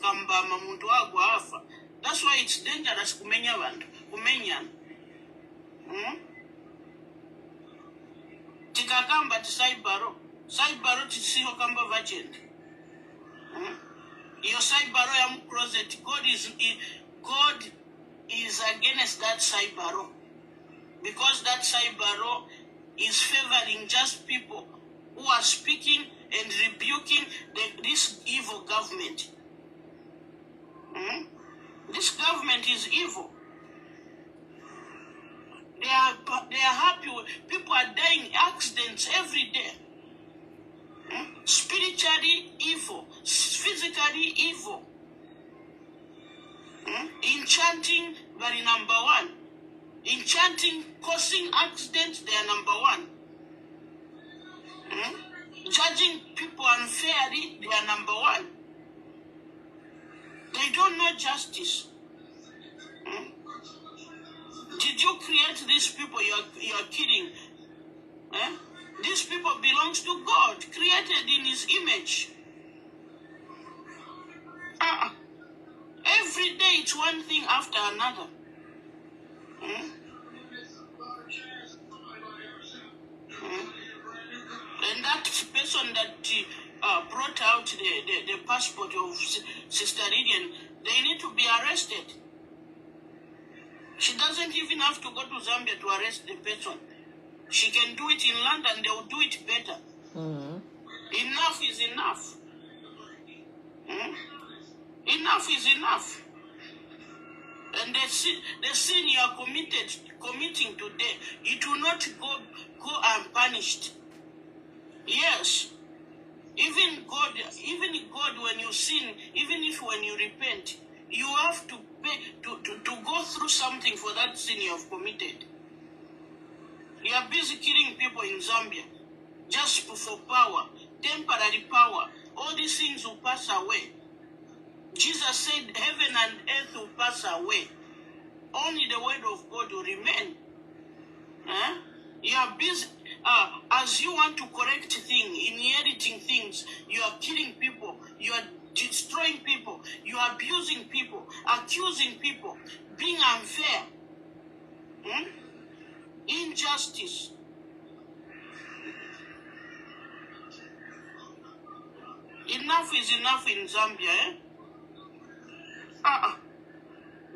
kambama muntu wagwa afa. That's why it's dangerous kumenya bantu, kumenya. Tikakamba saibaro tisiho kamba vagent. Iyo saibaro ya mcloset, God is against that saibaro, because that saibaro is favoring just people who are speaking and rebuking this evil government. This government is evil. They are happy. People are dying accidents every day. Spiritually evil, physically evil. Enchanting, very number one. Enchanting, causing accidents, they are number one. Judging people unfairly, they are number one. They don't know justice. Did you create these people you are kidding? These people belong to God, created in His image. Every day it's one thing after another. And that person that brought out the passport of Sister Lydian, they need to be arrested. She doesn't even have to go to Zambia to arrest the person. She can do it in London, they will do it better. Enough is enough. Enough is enough. And the sin you are committing today, it will not go unpunished. Yes. Even God, when you sin, even if when you repent, you have to pay to go through something for that sin you have committed. You are busy killing people in Zambia just for power, temporary power. All these things will pass away. Jesus said heaven and earth will pass away. Only the word of God will remain. You are busy. As you want to correct things, inheriting things, you are killing people, you are destroying people, you are abusing people, accusing people, being unfair. Injustice. Enough is enough in Zambia,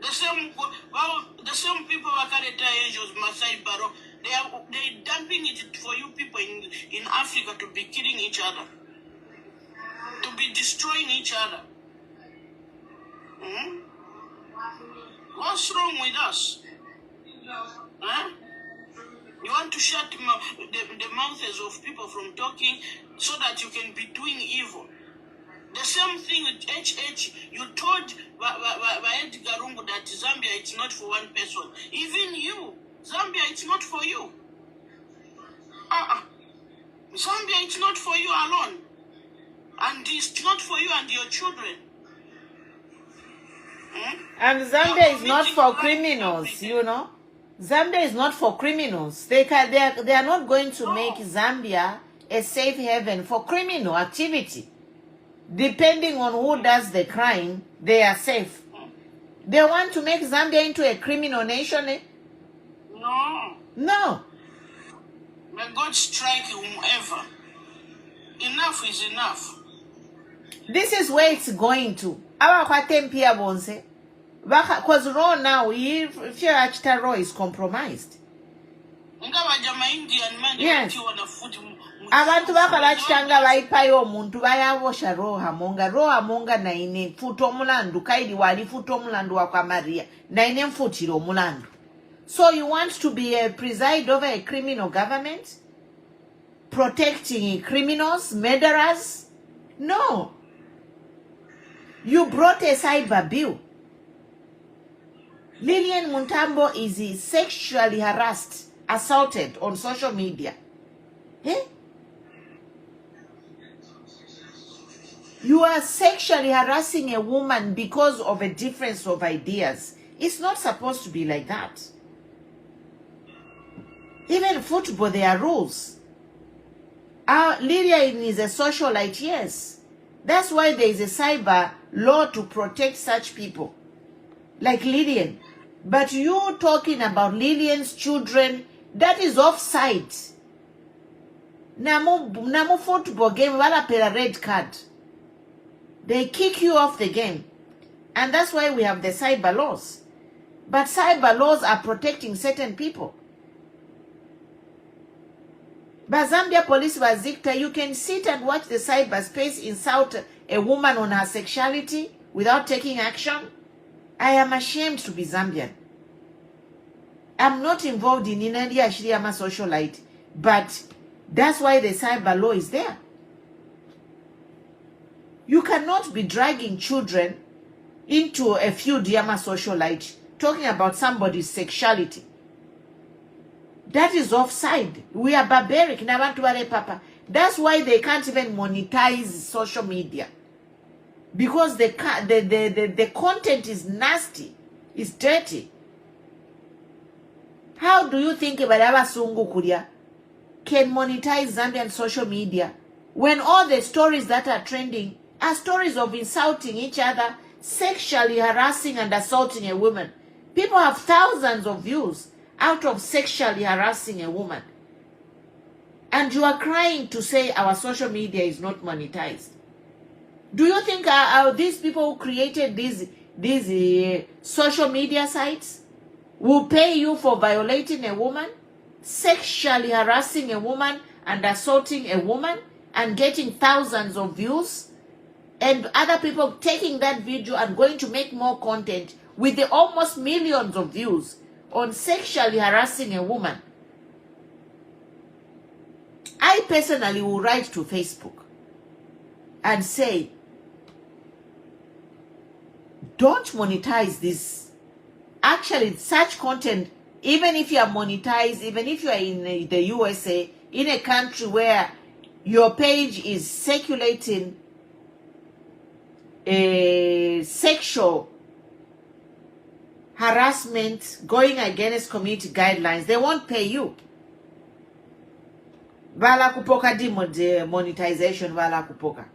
The same people who carry angels, Masai Baro, They're dumping it for you people in Africa to be killing each other, to be destroying each other. Hmm? What's wrong with us? Huh? You want to shut the mouths of people from talking so that you can be doing evil. The same thing with HH. You told Edgar Lungu that Zambia it's not for one person. Even you, Zambia it's not for you. Zambia it's not for you alone. And it's not for you and your children. Hmm? And Zambia is not for criminals, you know. Zambia is not for criminals. They are not going to make Zambia a safe haven for criminal activity. Depending on who does the crime, they are safe. They want to make Zambia into a criminal nation. Eh? No. May God strike whomever. Enough is enough. This is where it's going to. Because Raw now, if your Achita Raw is compromised. Yes. Abantu bakalachitanga baipayo omuntu bayabosha roha monga na ine futo omulandu kaidi wali futo omulandu wa kwa Maria na ine mfutiro omulandu. So you want to be a preside over a criminal government, protecting criminals, murderers? No. You brought a cyber bill. Lillian Muntambo is sexually harassed, assaulted on social media. Eh? You are sexually harassing a woman because of a difference of ideas. It's not supposed to be like that. Even football, there are rules. Lillian is a socialite, yes. That's why there is a cyber law to protect such people. Like Lillian. But you talking about Lillian's children, that is offside. Namu football game, wala pela red card. They kick you off the game. And that's why we have the cyber laws. But cyber laws are protecting certain people. But Zambia police Wazikta, you can sit and watch the cyberspace insult a woman on her sexuality without taking action. I am ashamed to be Zambian. I'm not involved in India Shiriyama socialite, but that's why the cyber law is there. You cannot be dragging children into a feud Yama socialite talking about somebody's sexuality. That is offside. We are barbaric. Papa. That's why they can't even monetize social media. Because the content is nasty. It's dirty. How do you think Badaba Sungu Kuria can monetize Zambian social media when all the stories that are trending are stories of insulting each other, sexually harassing and assaulting a woman? People have thousands of views out of sexually harassing a woman. And you are crying to say our social media is not monetized. Do you think these people who created these social media sites will pay you for violating a woman, sexually harassing a woman and assaulting a woman and getting thousands of views? And other people taking that video and going to make more content with the almost millions of views on sexually harassing a woman. I personally will write to Facebook and say, don't monetize this. Actually, such content, even if you are monetized, even if you are in the USA, in a country where your page is circulating sexual harassment going against community guidelines, they won't pay you. Vala kupoka di monetization vala kupoka.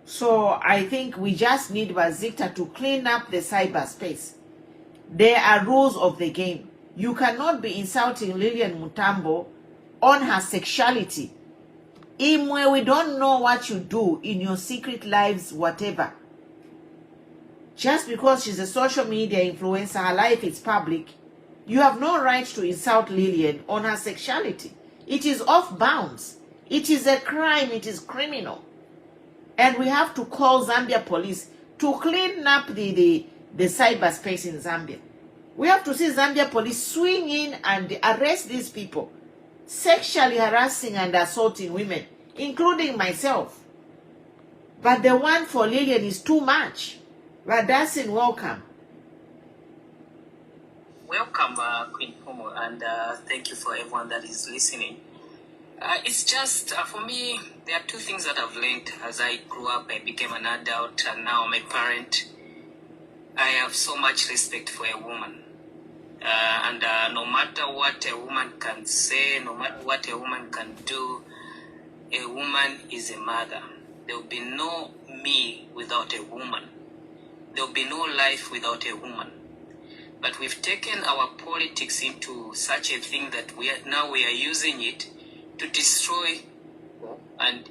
So I think we just need Bazikta to clean up the cyberspace. There are rules of the game. You cannot be insulting Lillian Mutambo on her sexuality. Imwe, we don't know what you do in your secret lives, whatever. Just because she's a social media influencer, her life is public, You have no right to insult Lillian on her sexuality. It is off bounds. It is a crime. It is criminal. And we have to call Zambia police to clean up the cyberspace in Zambia. We have to see Zambia police swing in and arrest these people sexually harassing and assaulting women, including myself. But the one for Lillian is too much. Radasin, welcome. Welcome, Queen Pomo, and thank you for everyone that is listening. It's just, for me, there are two things that I've learned as I grew up. I became an adult, and now I'm a parent. I have so much respect for a woman. And no matter what a woman can say, no matter what a woman can do, a woman is a mother. There will be no me without a woman. There will be no life without a woman. But we've taken our politics into such a thing that we are using it to destroy and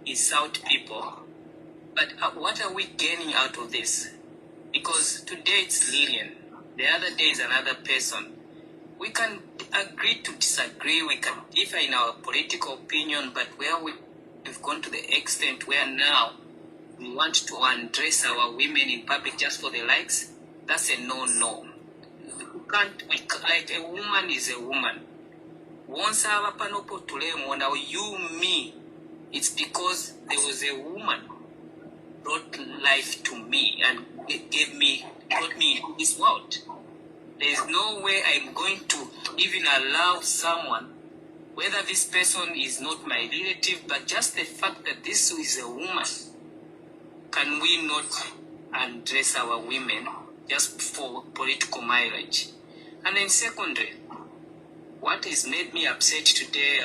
insult people. But what are we gaining out of this? Because today it's Lillian, the other day is another person. We can agree to disagree, we can differ in our political opinion, but where we've gone to the extent where now we want to undress our women in public just for the likes, that's a no-no. Like a woman is a woman. Once I have a now you, me, it's because there was a woman brought life to me and brought me into this world. There's no way I'm going to even allow someone, whether this person is not my relative, but just the fact that this is a woman, can we not undress our women just for political mileage? And then secondly, what has made me upset today,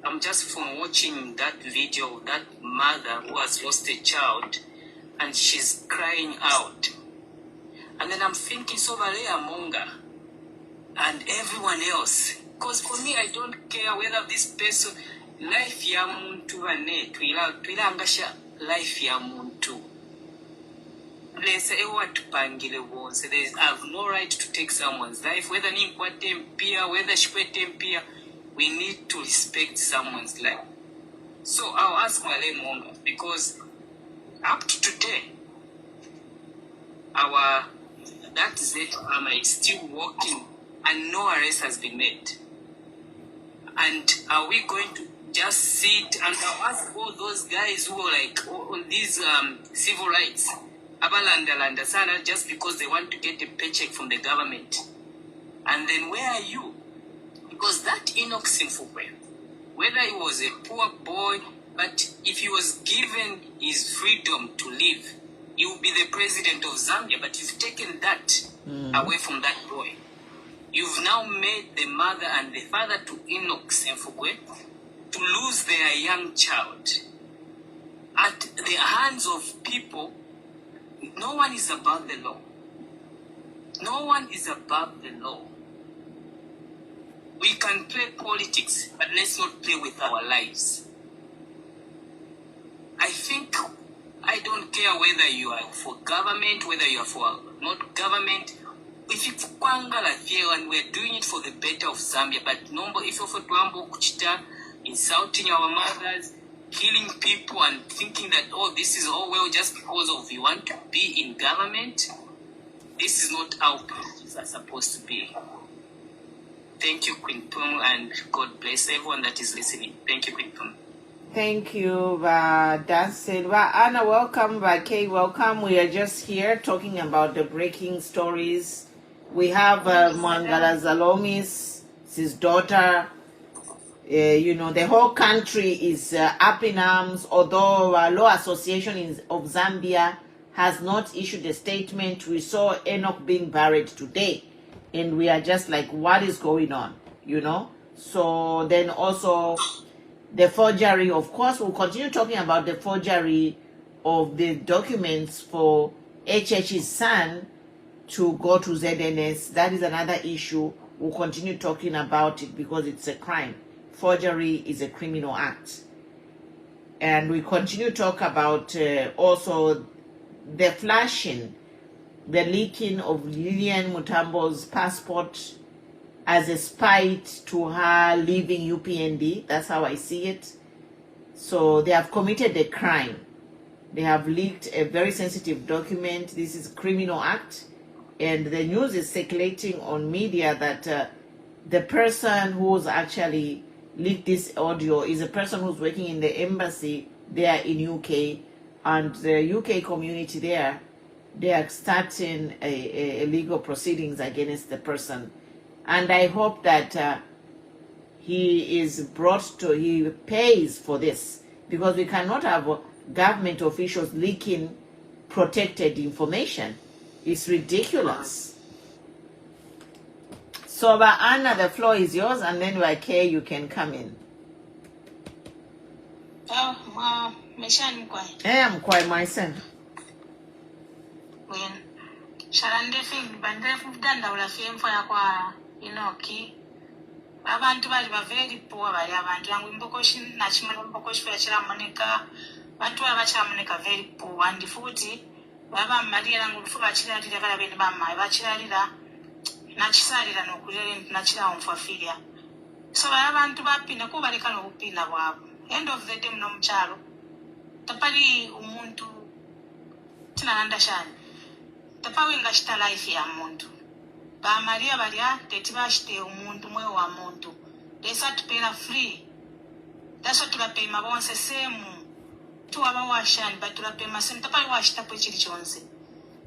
I'm just from watching that video of that mother who has lost a child and she's crying out. And then I'm thinking, so Valeria Monga and everyone else, because for me, I don't care whether this person, life ya muntu wane, twilangasha life ya muntu. I have no right to take someone's life, whether whether we need to respect someone's life. So I'll ask Malay Monga, because up to today, that Z-Army is still working and no arrest has been made. And are we going to just sit and ask all those guys who are like on these civil rights, abalanda sana, just because they want to get a paycheck from the government? And then where are you? Because that Enoch Sinfumkwe, whether he was a poor boy, but if he was given his freedom to live, he would be the president of Zambia. But you've taken that away from that boy. You've now made the mother and the father to Enoch Sinukquay to lose their young child at the hands of people. No one is above the law. No one is above the law. We can play politics, but let's not play with our lives. I think I don't care whether you are for government, whether you are for not government. If it's Kwangala Theo and we're doing it for the better of Zambia, but no, if you're for Tuambo Kuchita, insulting our mothers, killing people and thinking that, oh, this is all well just because of you want to be in government, this is not how politics are supposed to be. Thank you, Queen Pum, and God bless everyone that is listening. Thank you, Queen Pum. Thank you, Dancing. Anna, welcome. Kay, welcome. We are just here talking about the breaking stories. We have Mwangala ZALOUMIS, his daughter. The whole country is up in arms, although Law Association of Zambia has not issued a statement. We saw Enoch being buried today, and we are just like, what is going on, So then also the forgery, of course, we'll continue talking about the forgery of the documents for HH's son to go to ZNS. That is another issue. We'll continue talking about it because it's a crime. Forgery is a criminal act. And we continue to talk about also the flashing, the leaking of Lillian Mutambo's passport as a spite to her leaving UPND. That's how I see it. So they have committed a crime. They have leaked a very sensitive document. This is a criminal act. And the news is circulating on media that the person who's actually leaked this audio is a person who's working in the embassy there in UK. And the UK community there, they are starting a legal proceedings against the person. And I hope that he pays for this, because we cannot have government officials leaking protected information. It's ridiculous. So, Anna, the floor is yours, and then Kay, you can come in. I'm quite myself. When Sharande thing, Bandef Danda will have fame for a Enock. Abantu bali very poor, bali abantu Mbokoshin, National Bokosh Fetcher Monica, Bantu Monica very poor, and the footy, Baba Maria and Fubachilla, the Bama, Bachilla, Nachisari and Okurin, Nachila for Filia. So I want to be in a Kubarikan Upina. End of the day, no charo. Tapari umuntu tinandashan. Tapawinga shita life ya muntu. Ba Maria Baria, tetibashte umuntu mwe wa muntu. They start to pay free. That's what to pay my bones the same. 2 hours washan, but to pay my same tapari wash tapuchi chonse.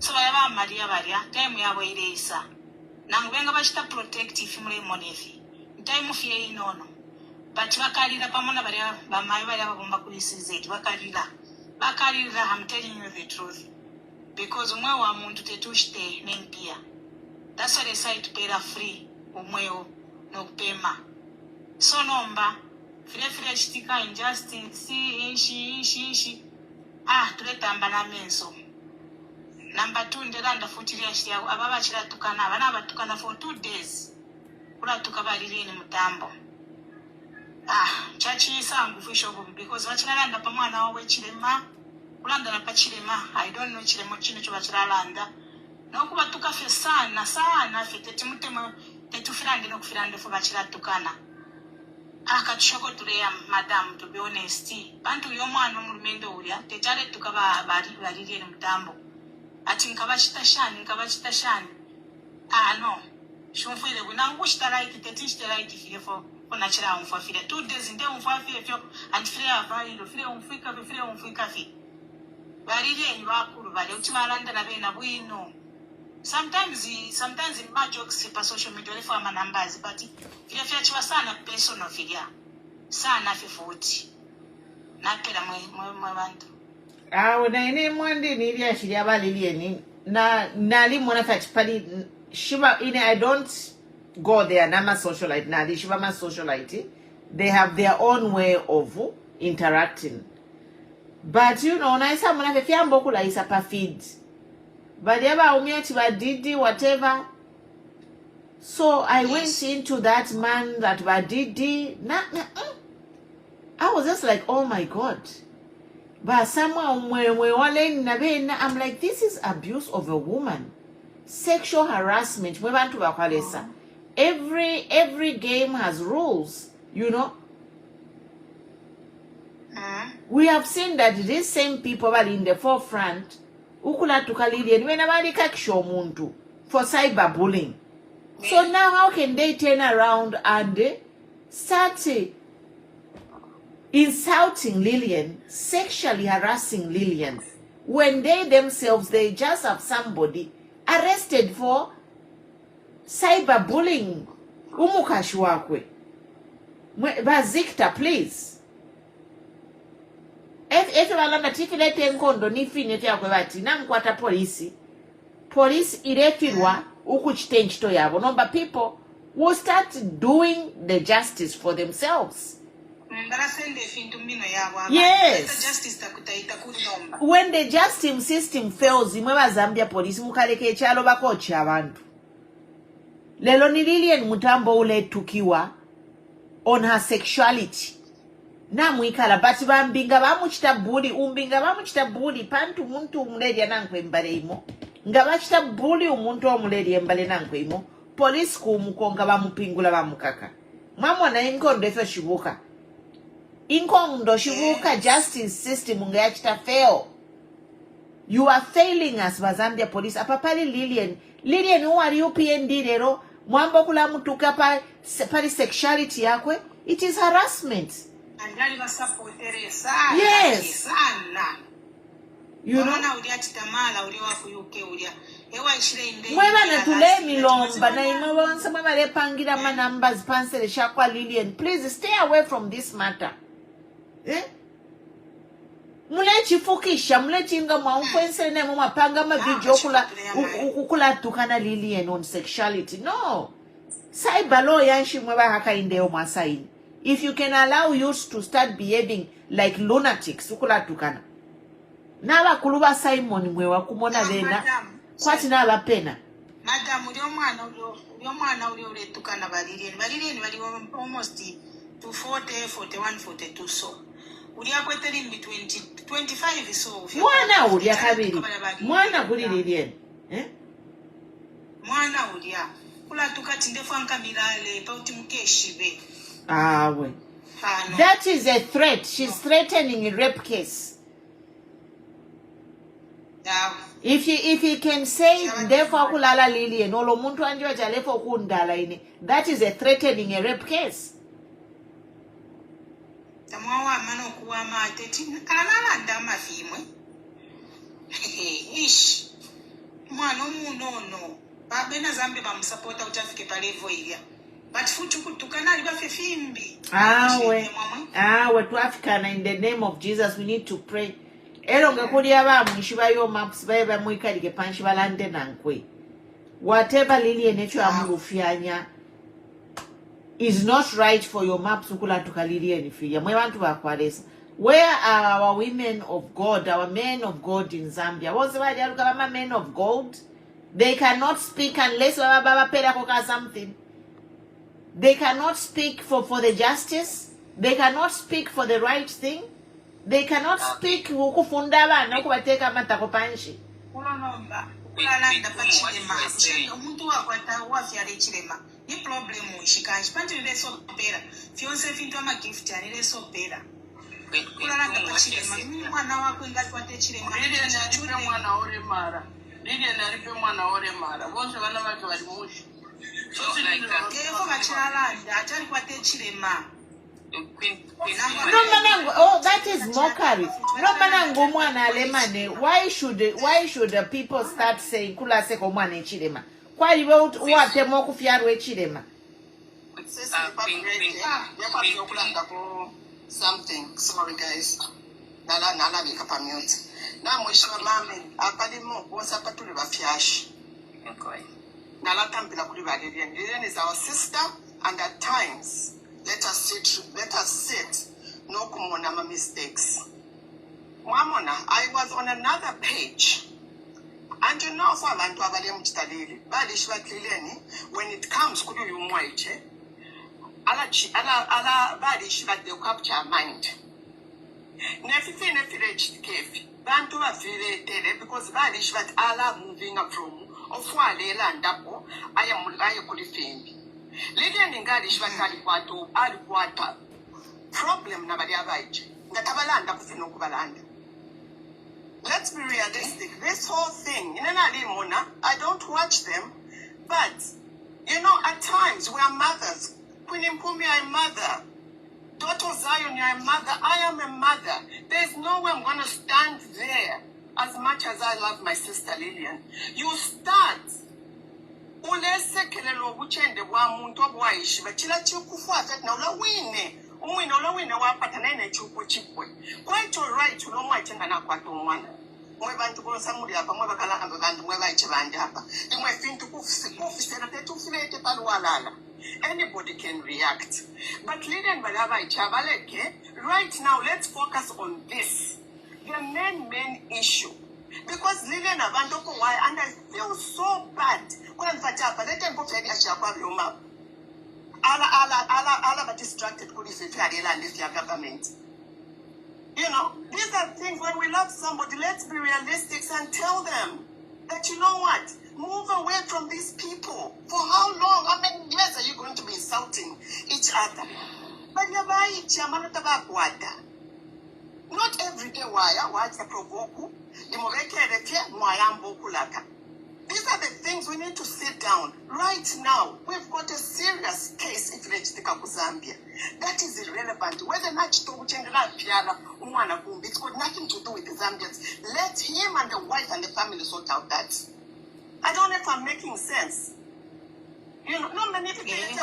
So I have Maria Baria, time we are waiting. Nangwenga bashita protective mule monefi. Time of ye no. But Bakarida Pamona Baria, Bamai Bagomba police, Bakarida. Bakarida, I'm telling you the truth. Because Umawa want to tetushte Nempia. That's why they say to pay free, Umeo, no pema. So number, Fre sticker injustice, she. To let Ambana menso. Number 2 in the land of Futilia, Ababachila Tukana, Vanava Tukana for 2 days. Ula Tukabari in Mutambo. Chachi sangu fisho because wachilanda pamwana owe chilema ulanda na pachilema. I don't know chilemo chino chwachilanda no kuba tukafe sana fe tetimutemo tetufirande no kufirande fo bachila tukana akachoko tuleya madam, to be honest bantu yomwana omulumendo ulya tetale tukaba bali lye mutambo ati nkabachita shani no shumfire kunangushita like tetishite like fifo Nachira for 2 days in them for and free available, free umfika fi. Barili and Wakuru, Valuchimalanda Navena, we know. Sometimes in my jokes, social media for my numbers, but if you fetch a son of personal figure, son of 40. Not my when I name one day, Nidia Shidaba Lilian, Nali Monafetch Padi Shiva in I don't go there, Nama socialite, now the Shivama socialite, they have their own way of interacting. But you know, na isa mwana fefia mboku la isa pa feed. But yaba umiati wa didi, whatever. So I went into that man that wa didi. I was just like, oh my God. But someone I'm like, this is abuse of a woman. Sexual harassment. Every game has rules, you know. We have seen that these same people are in the forefront for cyberbullying. So now how can they turn around and start insulting Lillian, sexually harassing Lillian, when they themselves, they just have somebody arrested for cyberbullying? Umukashwakwe. Bazikta, please. If you are not tifilete nkondo ni finete ya kwebati na mkwata polisi irefirwa ukuchite to yabo. Number people will start doing the justice for themselves. Yes. When the justice system fails, imweba Zambia police mukaleke echalo bakochi abantu. Lelo ni Lillian Mutambo ule tukiwa on her sexuality. Na mwikala bati bambinga bamuchita bully umbinga bamuchita bully pantu muntu umuledi nankwe mbale imo nga bachita bully umuntu omuledi embale nankwe imo police kumukonga bamupingula bamukaka mwamona inkondo efe shibuka inkondo shibuka justice system ngayachita fail. You are failing us bazambia police apapali Lillian who are you PND lero mwambo kula mutuka pali sexuality yakwe, it is harassment. Yes. You know, mweba netule milomba na imewonsa mweba lepangira ma numbers pansele shakwa Lillian, please stay away from this matter. Mulechifukisha mulechinga mwaumfense ne mwapanga ma video kula tukana Lillian on sexuality. No. Cyber law yanshi mweba haka indeo mwasaini. If you can allow youths to start behaving like lunatics, ukula tukana. Naba kuluba Simon mwewa kumona vena. Kwati naba pena. Madam, uliyo mwana ule tukana Lillian bali almost to 40, 41, 42 so. Uliya kweteli in between 25 so. Mwana uliya kabiri. Mwana kuli Lillian. Mwana uliya. Kula tukati ndefu anka milale pauti mukeshibe. We. That is a threat. She's threatening a rape case. If he can say therefore kulala Lillian olo muntu anjwa jalefo kundala ini, that is a threatening a rape case. Tamwa mano kuwa mateti kalala ndama fimwe. Ish. Mwana no. Babena zambe bamusupporta utafike pa level ile. But futu kutukana liba fefimbi. We to Africa in the name of Jesus we need to pray. Elonga kuli abamu nishiba yo maps baba muikalike panshi balande nankwe. Whatever Lillian echo amulufyanya is not right for your maps ukula tuka Lillian fiya. Mwe bantu bakwalesa. Where are our women of God, our men of God in Zambia? What's the matter men of God? They cannot speak unless baba pera koka something. They cannot speak for the justice. They cannot speak for the right thing. They cannot speak ukufunda bana ukubateka matako panshi. Unonomba. Ulalanda pachilema. Umuntu wakwata wafyale chilema. Ni problem ushikaji. Panti nileso pera. Fiance fintu ama gift ya nileso pera. Ulalanda pachilema. Mwana wako ingali kwate chilema. Lillian alipe mwana ore mara. Lillian alipe mwana ore mara. Wonse wana wake walimushi. That is mockery. No manangu mwana alemane. Why should the people start saying kula seko mwana chilema? Kwa liwe uwate moku fiarwe chilema? Something. Sorry guys. Nala wika pa mute. Na mwishwa mame akali mo wonsa patuli bafyashi. Okay. Lillian is our sister, and at times let us sit no kumonama mistakes. Mwamona, I was on another page, and you know for abantu abale mchitalili balishi Lillian when it comes kudu yumwaiche ala balishi that they capture mind. Nefifine village kefi bantu bafile tele because balishi that ala moving from ofwalela ndapo aya kulifembi Lillian ngali shvatali kwato alikwata problem na bali abaije ngatabalanda kufina ukubalanda. Let's be realistic. This whole thing I don't watch them, but you know at times we are mothers. Queen Mpumi, I'm a mother. Daughter Zion, you're a mother. I am a mother. There's no way I'm gonna stand there. As much as I love my sister Lillian, you start ulesekelelo buchende wa muntu obwaishi bachila chikufuata na ulawine umwine wapata nene chuko chikwe quite all right ulomwachenga na kwatu mwana mwe bantu kulosamuli hapa mwe bakala amba bantu mwe baiche bandi hapa imwe fintu kufisera tetu filete palualala. Anybody can react, but Lillian balaba ichabaleke. Right now let's focus on this, the main issue, because Lillian abandoko why, and I feel so bad. Let them go to ala distracted government. You know, these are things when we love somebody, let's be realistic and tell them that you know what, Move away from these people. For how long? How many years are you going to be insulting each other? Not every day why provoke. These are the things we need to sit down. Right now, we've got a serious case in Zambia. That is irrelevant. Whether it's got nothing to do with the Zambians. Let him and the wife and the family sort out that. I don't know if I'm making sense. You know, no many people it's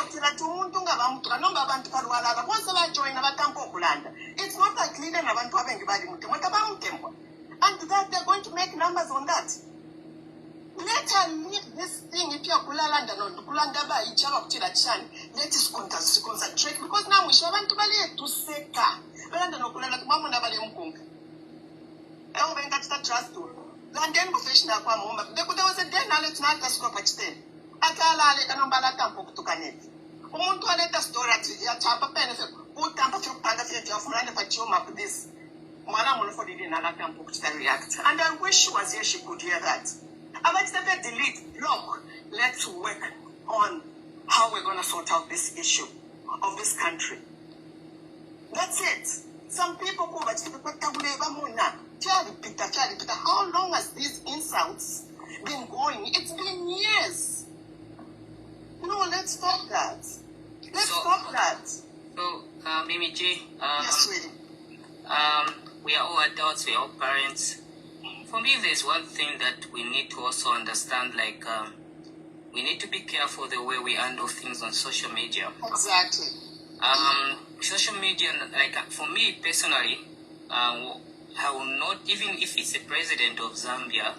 not like leading and that they're going to make numbers on that. Let her leave this thing if you are Kulalanda no Kulanda by each other let us concentrate because now we shall want to believe to seka. Kulanda no Kulanda Mama Nabali Mkung. I will catch that trust to London professional kwa mumba. There was a day now let's not ask for Pakistan. Atala le kanambala tampo kutukanet. Umuntu aleta story ya tapa benefit. Utampa for panda for of Randa Pachoma for this. Mwana for the dinner tampo to react. And I wish she was here she could hear that. I've accepted delete, block. Let's work on how we're going to sort out this issue of this country. That's it. Some people go back to the how long has these insults been going? It's been years. No, let's stop that. Stop that. So, Mimi G, yes, sweetie. We are all adults, we are all parents. For me, there's one thing that we need to also understand, like, we need to be careful the way we handle things on social media. Exactly. Social media, like, for me personally, I will not, even if it's the president of Zambia,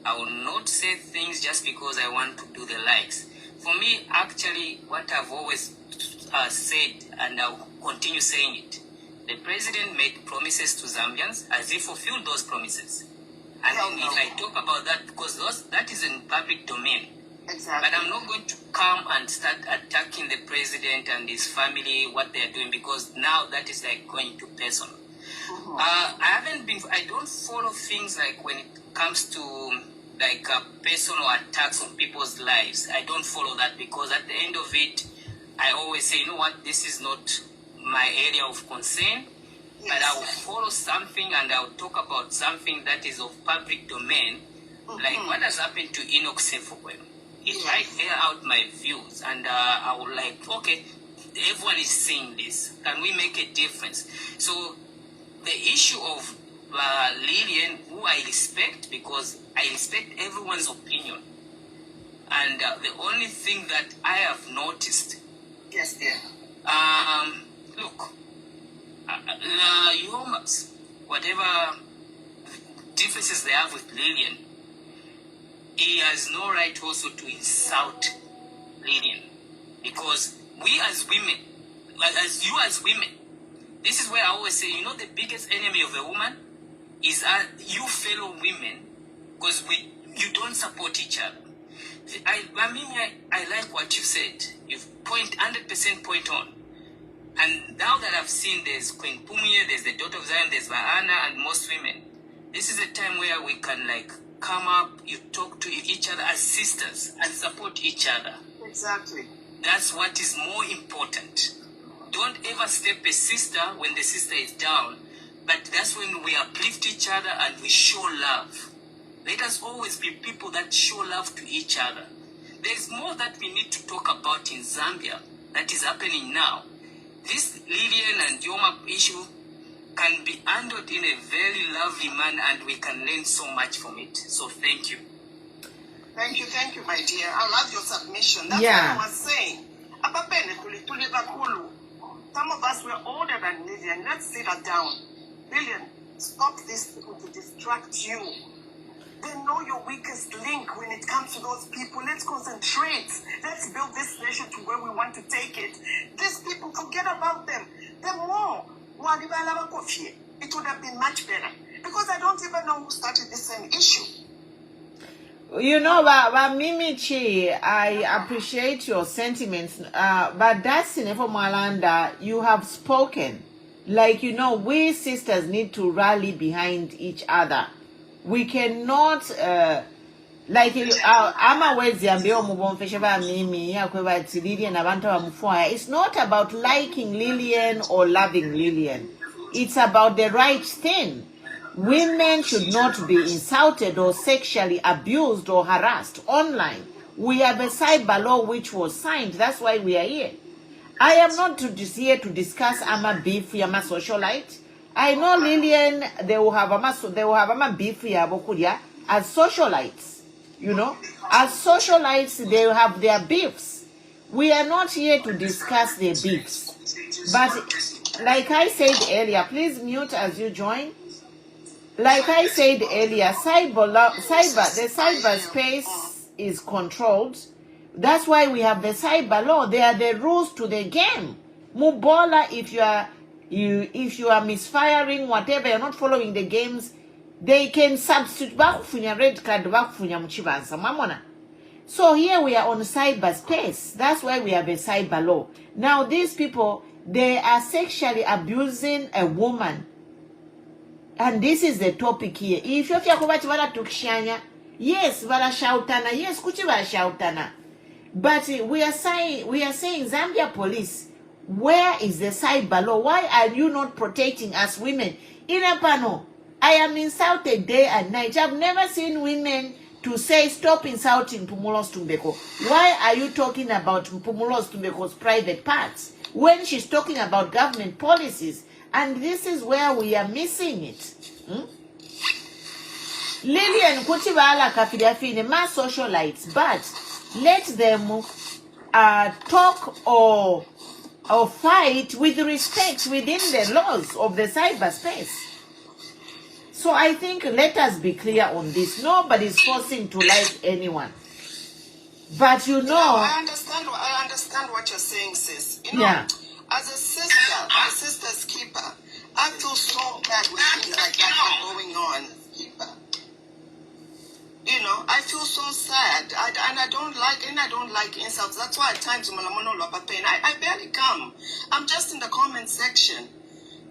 I will not say things just because I want to do the likes. For me, actually, what I've always said, and I'll continue saying it, the president made promises to Zambians as he fulfilled those promises. And then if I talk about that, because that is in public domain. Exactly. But I'm not going to come and start attacking the president and his family, what they're doing, because now that is like going to personal. I don't follow things like when it comes to like personal attacks on people's lives. I don't follow that because at the end of it, I always say, you know what, this is not my area of concern. Yes. But I will follow something and I will talk about something that is of public domain, like what has happened to Enoch Sinfumkwe. If I air out my views and I will like, okay, everyone is seeing this. Can we make a difference? So the issue of Lillian, who I respect because I respect everyone's opinion. And the only thing that I have noticed, yes, dear. Look, humans, whatever differences they have with Lillian, he has no right also to insult Lillian. Because we as women, as you as women, this is where I always say, you know, the biggest enemy of a woman is you fellow women, because you don't support each other. I like what you said. You've 100% point on. And now that I've seen there's Queen Pumie, there's the daughter of Zion, there's Vaana, and most women, this is a time where we can like come up, you talk to each other as sisters and support each other. Exactly. That's what is more important. Don't ever step a sister when the sister is down, but that's when we uplift each other and we show love. Let us always be people that show love to each other. There's more that we need to talk about in Zambia that is happening now. This Lillian and Yoma issue can be handled in a very lovely manner and we can learn so much from it. So thank you. Thank you, my dear. I love your submission. That's what I was saying. Some of us were older than Lillian. Let's sit her down. Lillian, stop these people to distract you. They know your weakest link when it comes to those people. Let's concentrate. Let's build this nation to where we want to take it. These people, forget about them. The more it would have been much better. Because I don't even know who started the same issue. You know, but Mimi Chi, I appreciate your sentiments. But that's in Malanda, you have spoken. Like, you know, we sisters need to rally behind each other. We cannot like amawezi ambayo mubomfeshe ba mimi yakwe bati Lillian abantu bamufwaya. It's not about liking Lillian or loving Lillian. It's about the right thing. Women should not be insulted or sexually abused or harassed online. We have a cyber law which was signed. That's why we are here. I am not here to discuss ama beef yama socialite. I know Lillian, they will have ama beef yabokuria as socialites. You know, as socialites, they have their beefs. We are not here to discuss their beefs. But like I said earlier, please mute as you join. Like I said earlier, the cyberspace is controlled. That's why we have the cyber law. There are the rules to the game. Mubola, if you are misfiring, whatever, you're not following the games, they can substitute bakufunya red card bakufunya muchibanza mamona. So here we are on cyberspace. That's why we have a cyber law. Now these people, they are sexually abusing a woman. And this is the topic here. If you feel kubati tukishanya, yes, wala shautana, yes, kuchi wala shautana. But we are saying Zambia police, where is the cyber law? Why are you not protecting us women? In a panel, I am insulted day and night. I've never seen women to say stop insulting Mpumulo's Tumbeko. Why are you talking about Mpumulo's Tumbeko's private parts when she's talking about government policies? And this is where we are missing it. Lillian Kutibala Kafidafine, my socialites, but let them talk or fight with respect within the laws of the cyberspace. So I think let us be clear on this. Nobody's forcing to like anyone. But you know... I understand what you're saying, sis. You know, yeah. As a sister, my sister's keeper, I feel so bad with things like that going on. Keeper. You know, I feel so sad. I don't like insults. That's why at times I barely come. I'm just in the comment section.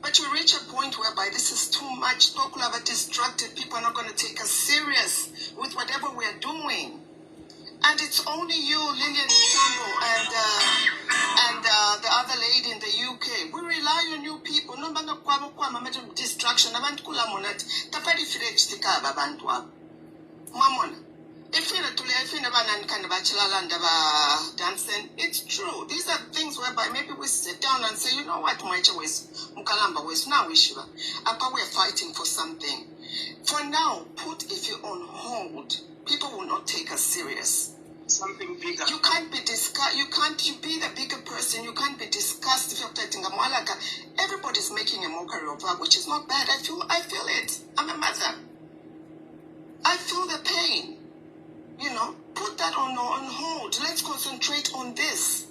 But you reach a point whereby this is too much. People are distracted. People are not going to take us serious with whatever we're doing. And it's only you, Lillian and the other lady in the UK. We rely on you people. No banga kwa distraction. Abantu kula monat. Tapadi firex tikaba bantu ab. Mamona. It's true. These are things whereby maybe we sit down and say, you know what, Mukalamba West, now we're fighting for something. For now, put if you're on hold, people will not take us serious. Something bigger. You can't be discussed. You be the bigger person. You can't be discussed if you're fighting a Malaka. Everybody's making a mockery of her, which is not bad. I feel it. I'm a mother. I feel the pain. You know, put that on hold. Let's concentrate on this.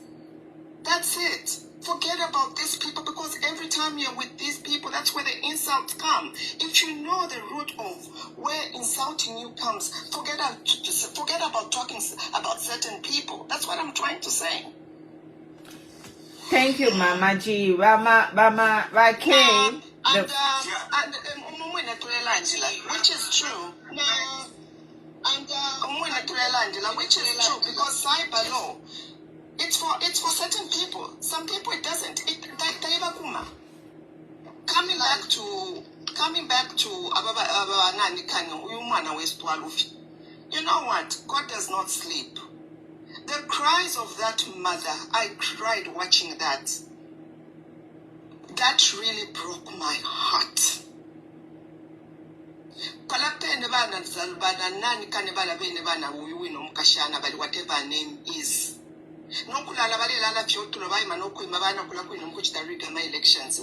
That's it. Forget about these people, because every time you're with these people, that's where the insults come. If you know the root of where insulting you comes, forget about talking about certain people. That's what I'm trying to say. Thank you, Mama G. Mama, which is true. Which is true, because cyber law, it's for certain people. Some people it doesn't. Coming back to you know what? God does not sleep. The cries of that mother, I cried watching that. That really broke my heart. Whatever her name is. Elections.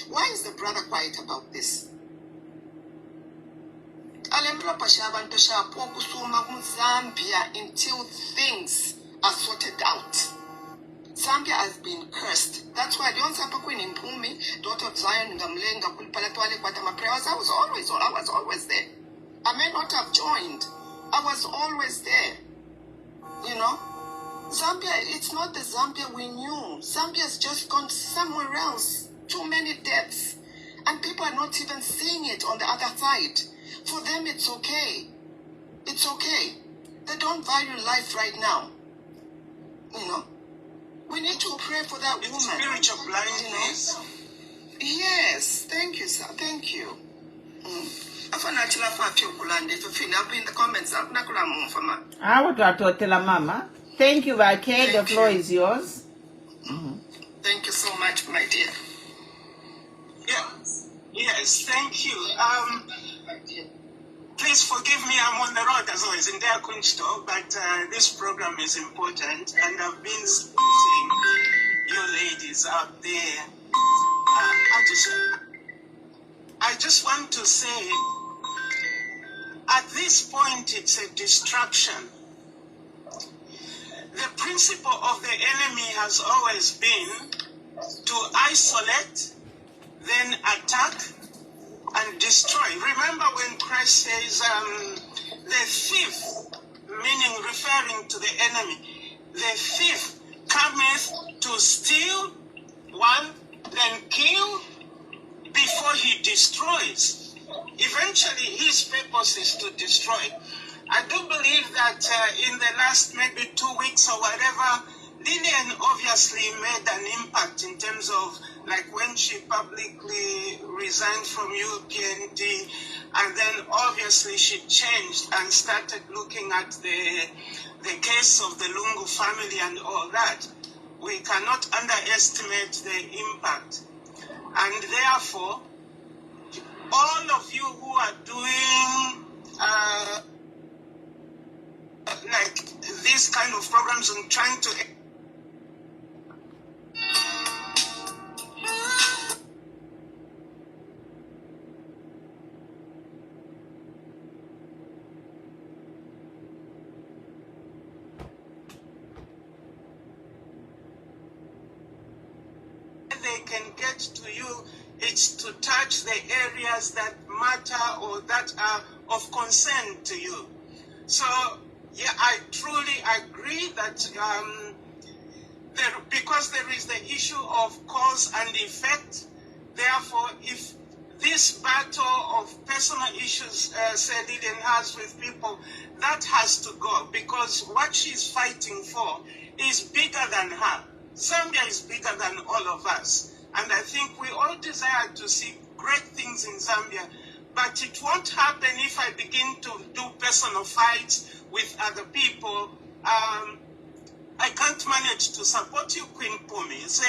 Why is the brother quiet about this? Until things are sorted out. Zambia has been cursed. That's why daughter of Zion, I was always there. I may not have joined. I was always there. You know? Zambia, it's not the Zambia we knew. Zambia's just gone somewhere else. Too many deaths. And people are not even seeing it on the other side. For them, it's okay. It's okay. They don't value life right now. You know, we need to pray for that woman. Spiritual blindness. Yes, thank you, sir. Thank you. I've been in the comments. I would like to tell mama. Thank you, Vake. The floor is yours. Thank you so much, my dear. Yes, thank you. Please forgive me, I'm on the road as always in their Kunsto, but this program is important, and I've been seeing you ladies out there. I just want to say, at this point, it's a distraction. The principle of the enemy has always been to isolate, then attack, and destroy. Remember when Christ says, the thief, meaning referring to the enemy, the thief cometh to steal, one, then kill, before he destroys. Eventually, his purpose is to destroy. I do believe that in the last maybe 2 weeks or whatever, Lillian obviously made an impact in terms of like when she publicly resigned from UPND, and then obviously she changed and started looking at the case of the Lungu family and all that. We cannot underestimate the impact. And therefore, all of you who are doing like these kind of programs and trying to they can get to you, it's to touch the areas that matter or that are of concern to you. So, yeah, I truly agree that because there is the issue of cause and effect, therefore, if this battle of personal issues Lillian has with people, that has to go, because what she's fighting for is bigger than her. Zambia is bigger than all of us. And I think we all desire to see great things in Zambia, but it won't happen if I begin to do personal fights with other people. I can't manage to support you, Queen Pumi. So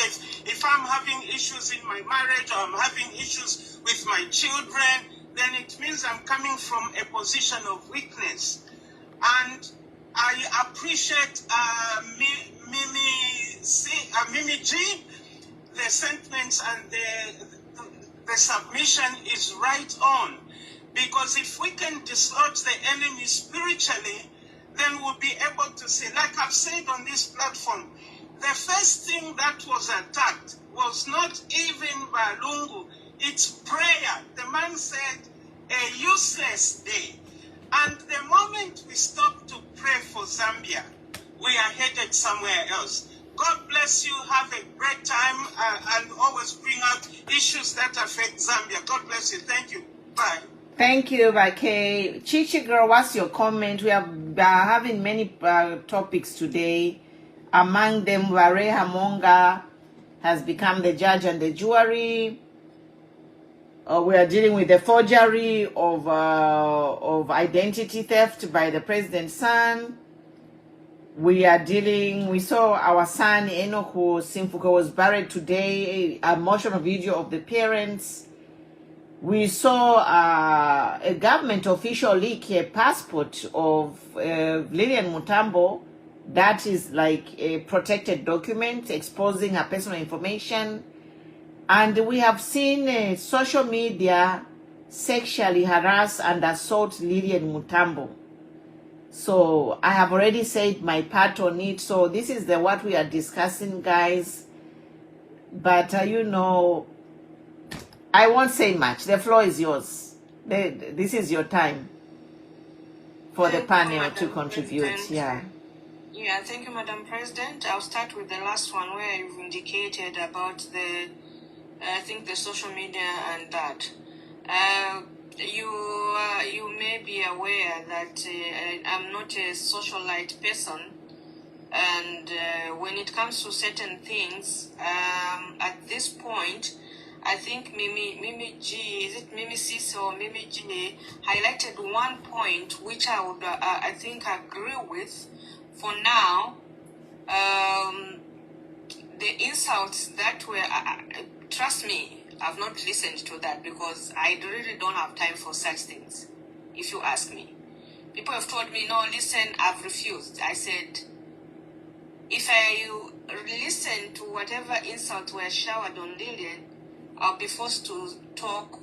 if I'm having issues in my marriage or I'm having issues with my children, then it means I'm coming from a position of weakness. And I appreciate Mimi G, the sentiments and the submission is right on. Because if we can dislodge the enemy spiritually, then we'll be able to see, like I've said on this platform, the first thing that was attacked was not even by Lungu, it's prayer. The man said, a useless day. And the moment we stop to pray for Zambia, we are headed somewhere else. God bless you, have a great time, and always bring up issues that affect Zambia. God bless you, thank you, bye. Thank you, Vake. Chichi girl, what's your comment? We are having many topics today. Among them, Vareha Monga has become the judge and the jury. We are dealing with the forgery of identity theft by the president's son. We saw our son Enoch Sinfumkwe was buried today, a emotional video of the parents. We saw a government official leak a passport of Lillian Mutambo that is like a protected document exposing her personal information. And we have seen social media sexually harass and assault Lillian Mutambo. So I have already said my part on it. So this is what we are discussing, guys. But you know, I won't say much. The floor is yours. This is your time for the panel to contribute. Yeah. Yeah, thank you, Madam President. I'll start with the last one where you've indicated about the, I think the social media and that. You may be aware that I'm not a socialite person, and when it comes to certain things, at this point, I think Mimi G, is it Mimi Sis or Mimi G, highlighted one point which I would, I think, agree with. For now, the insults that were, trust me, I've not listened to that because I really don't have time for such things, if you ask me. People have told me, no, listen, I've refused. I said, if I listen to whatever insults were showered on Lillian, I'll be forced to talk,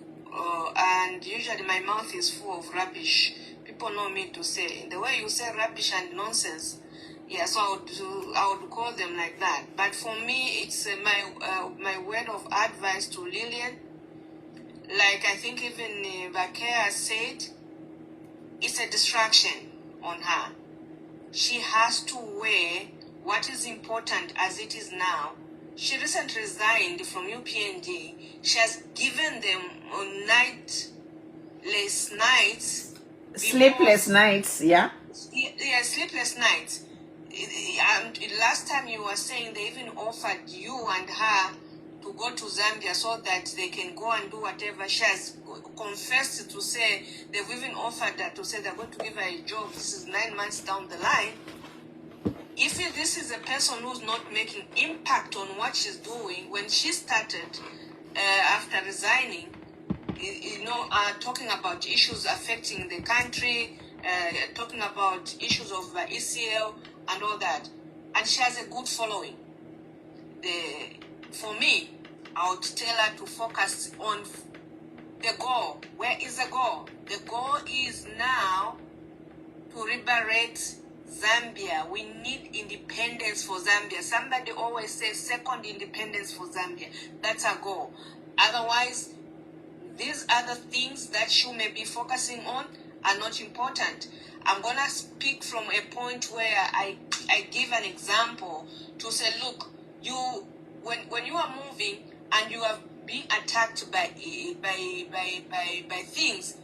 and usually my mouth is full of rubbish. People know me to say, the way you say rubbish and nonsense, yeah, so I would call them like that. But for me, it's my word of advice to Lillian. Like I think even Bakea said, it's a distraction on her. She has to weigh what is important as it is now. She recently resigned from UPND. She has given them sleepless nights, yeah? Yeah, sleepless nights. And last time you were saying they even offered you and her to go to Zambia so that they can go and do whatever. She has confessed to say they've even offered her to say they're going to give her a job. This is 9 months down the line. If this is a person who's not making impact on what she's doing, when she started after resigning, talking about issues affecting the country, talking about issues of ECL and all that, and she has a good following. For me, I would tell her to focus on the goal. Where is the goal? The goal is now to liberate Zambia. We need independence for Zambia. Somebody always says second independence for Zambia. That's our goal. Otherwise, these other things that she may be focusing on are not important. I'm going to speak from a point where I give an example to say, look, when you are moving and you are being attacked by things,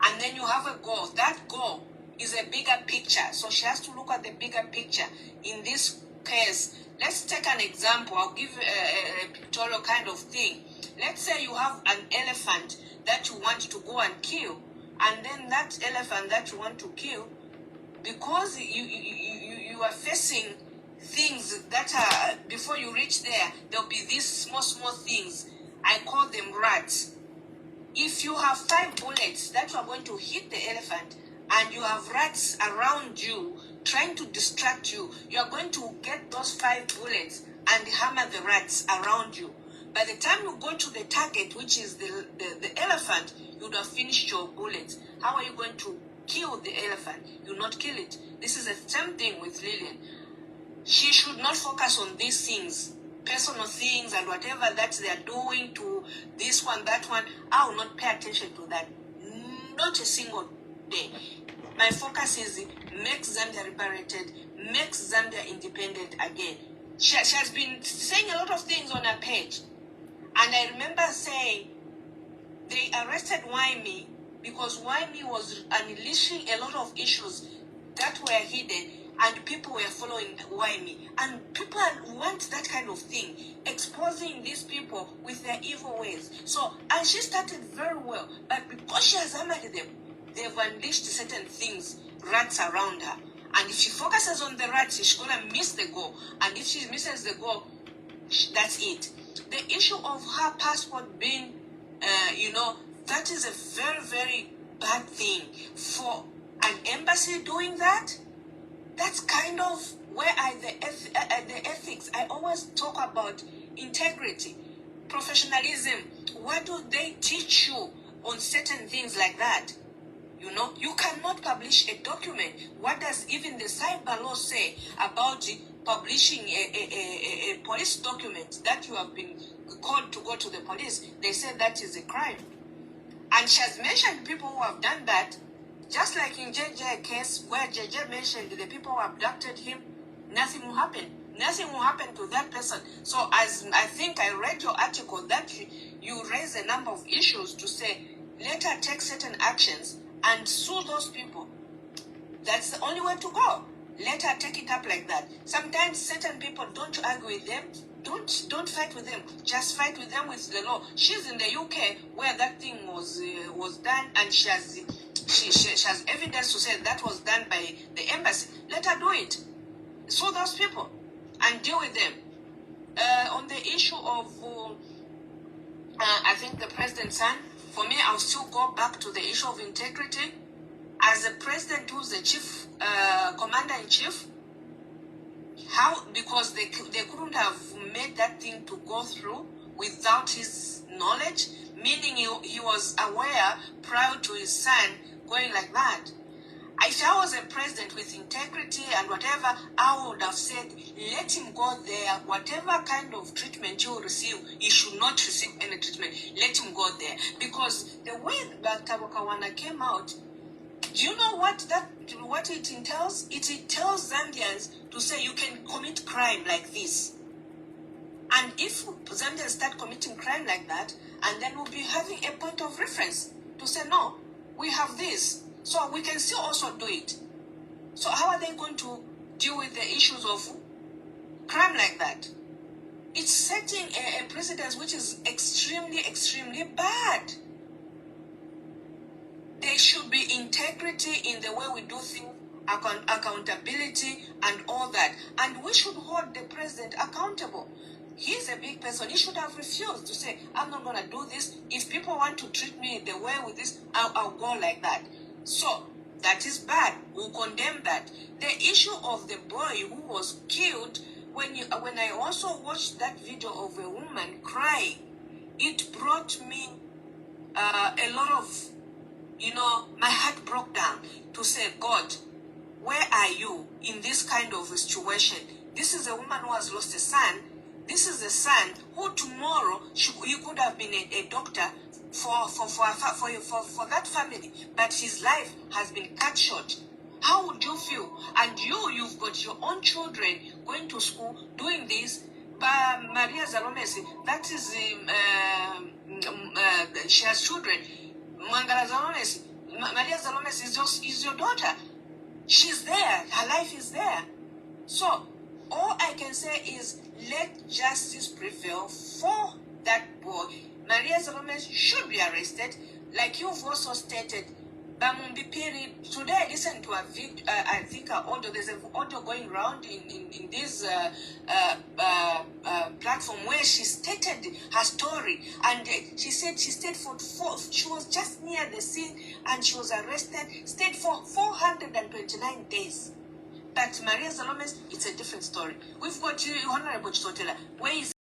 and then you have a goal, that goal is a bigger picture. So she has to look at the bigger picture. In this case, let's take an example. I'll give a pictorial kind of thing. Let's say you have an elephant that you want to go and kill, and then that elephant that you want to kill, because you are facing things that are, before you reach there, there'll be these small things. I call them rats. If you have 5 bullets that you are going to hit the elephant, and you have rats around you trying to distract you, you are going to get those 5 bullets and hammer the rats around you. By the time you go to the target, which is the elephant, you would have finished your bullets. How are you going to kill the elephant? You not kill it. This is the same thing with Lillian. She should not focus on these things, personal things and whatever that they are doing to this one, that one. I will not pay attention to that. Not a single day. My focus is make Zambia liberated, make Zambia independent again. She has been saying a lot of things on her page. And I remember saying they arrested Waimi because Waimi was unleashing a lot of issues that were hidden, and people were following Waimi. And people want that kind of thing, exposing these people with their evil ways. So, and she started very well, but because she has hammered them, they've unleashed certain things, rats around her. And if she focuses on the rats, she's going to miss the goal. And if she misses the goal, that's it. The issue of her passport being, that is a very, very bad thing. For an embassy doing that, that's kind of where the ethics. I always talk about integrity, professionalism. What do they teach you on certain things like that? You cannot publish a document. What does even the cyber law say about publishing a police document that you have been called to go to the police? They say that is a crime. And she has mentioned people who have done that, just like in JJ case where JJ mentioned the people who abducted him, nothing will happen. Nothing will happen to that person. So as I think I read your article that you raise a number of issues to say, let her take certain actions and sue those people. That's the only way to go. Let her take it up like that. Sometimes certain people, don't argue with them. Don't fight with them. Just fight with them with the law. She's in the UK where that thing was done, and she has evidence to say that was done by the embassy. Let her do it. Sue those people and deal with them. On the issue of, I think the president's son, for me, I'll still go back to the issue of integrity. As a president who's the chief, commander-in-chief, how, because they couldn't have made that thing to go through without his knowledge, meaning he was aware prior to his son going like that. If I was a president with integrity and whatever, I would have said, let him go there. Whatever kind of treatment he will receive, he should not receive any treatment. Let him go there. Because the way that Tabokawana came out, do you know what it entails? It tells Zambians to say you can commit crime like this. And if Zambians start committing crime like that, and then we'll be having a point of reference to say, no, we have this, so we can still also do it. So how are they going to deal with the issues of crime like that? It's setting a precedence which is extremely, extremely bad. There should be integrity in the way we do things, accountability and all that. And we should hold the president accountable. He's a big person. He should have refused to say, I'm not going to do this. If people want to treat me the way with this, I'll go like that. So that is bad. We'll condemn that. The issue of the boy who was killed, when I also watched that video of a woman crying, it brought me a lot of, my heart broke down to say, God, where are you in this kind of a situation? This is a woman who has lost a son. This is a son who tomorrow he could have been a doctor for that family, but his life has been cut short. How would you feel? And you've got your own children going to school doing this. Maria ZALOUMIS, that is she has children. Mangala ZALOUMIS, Maria ZALOUMIS is your daughter. She's there. Her life is there. So all I can say is let justice prevail for that boy. Maria ZALOUMIS should be arrested, like you've also stated. Bamumbi Piri, today I listened to a video, I think an audio, there's an audio going around in this platform where she stated her story, and she said she stayed she was just near the scene and she was arrested, stayed for 429 days. But Maria ZALOUMIS, it's a different story. We've got Honorable Chitotela, where is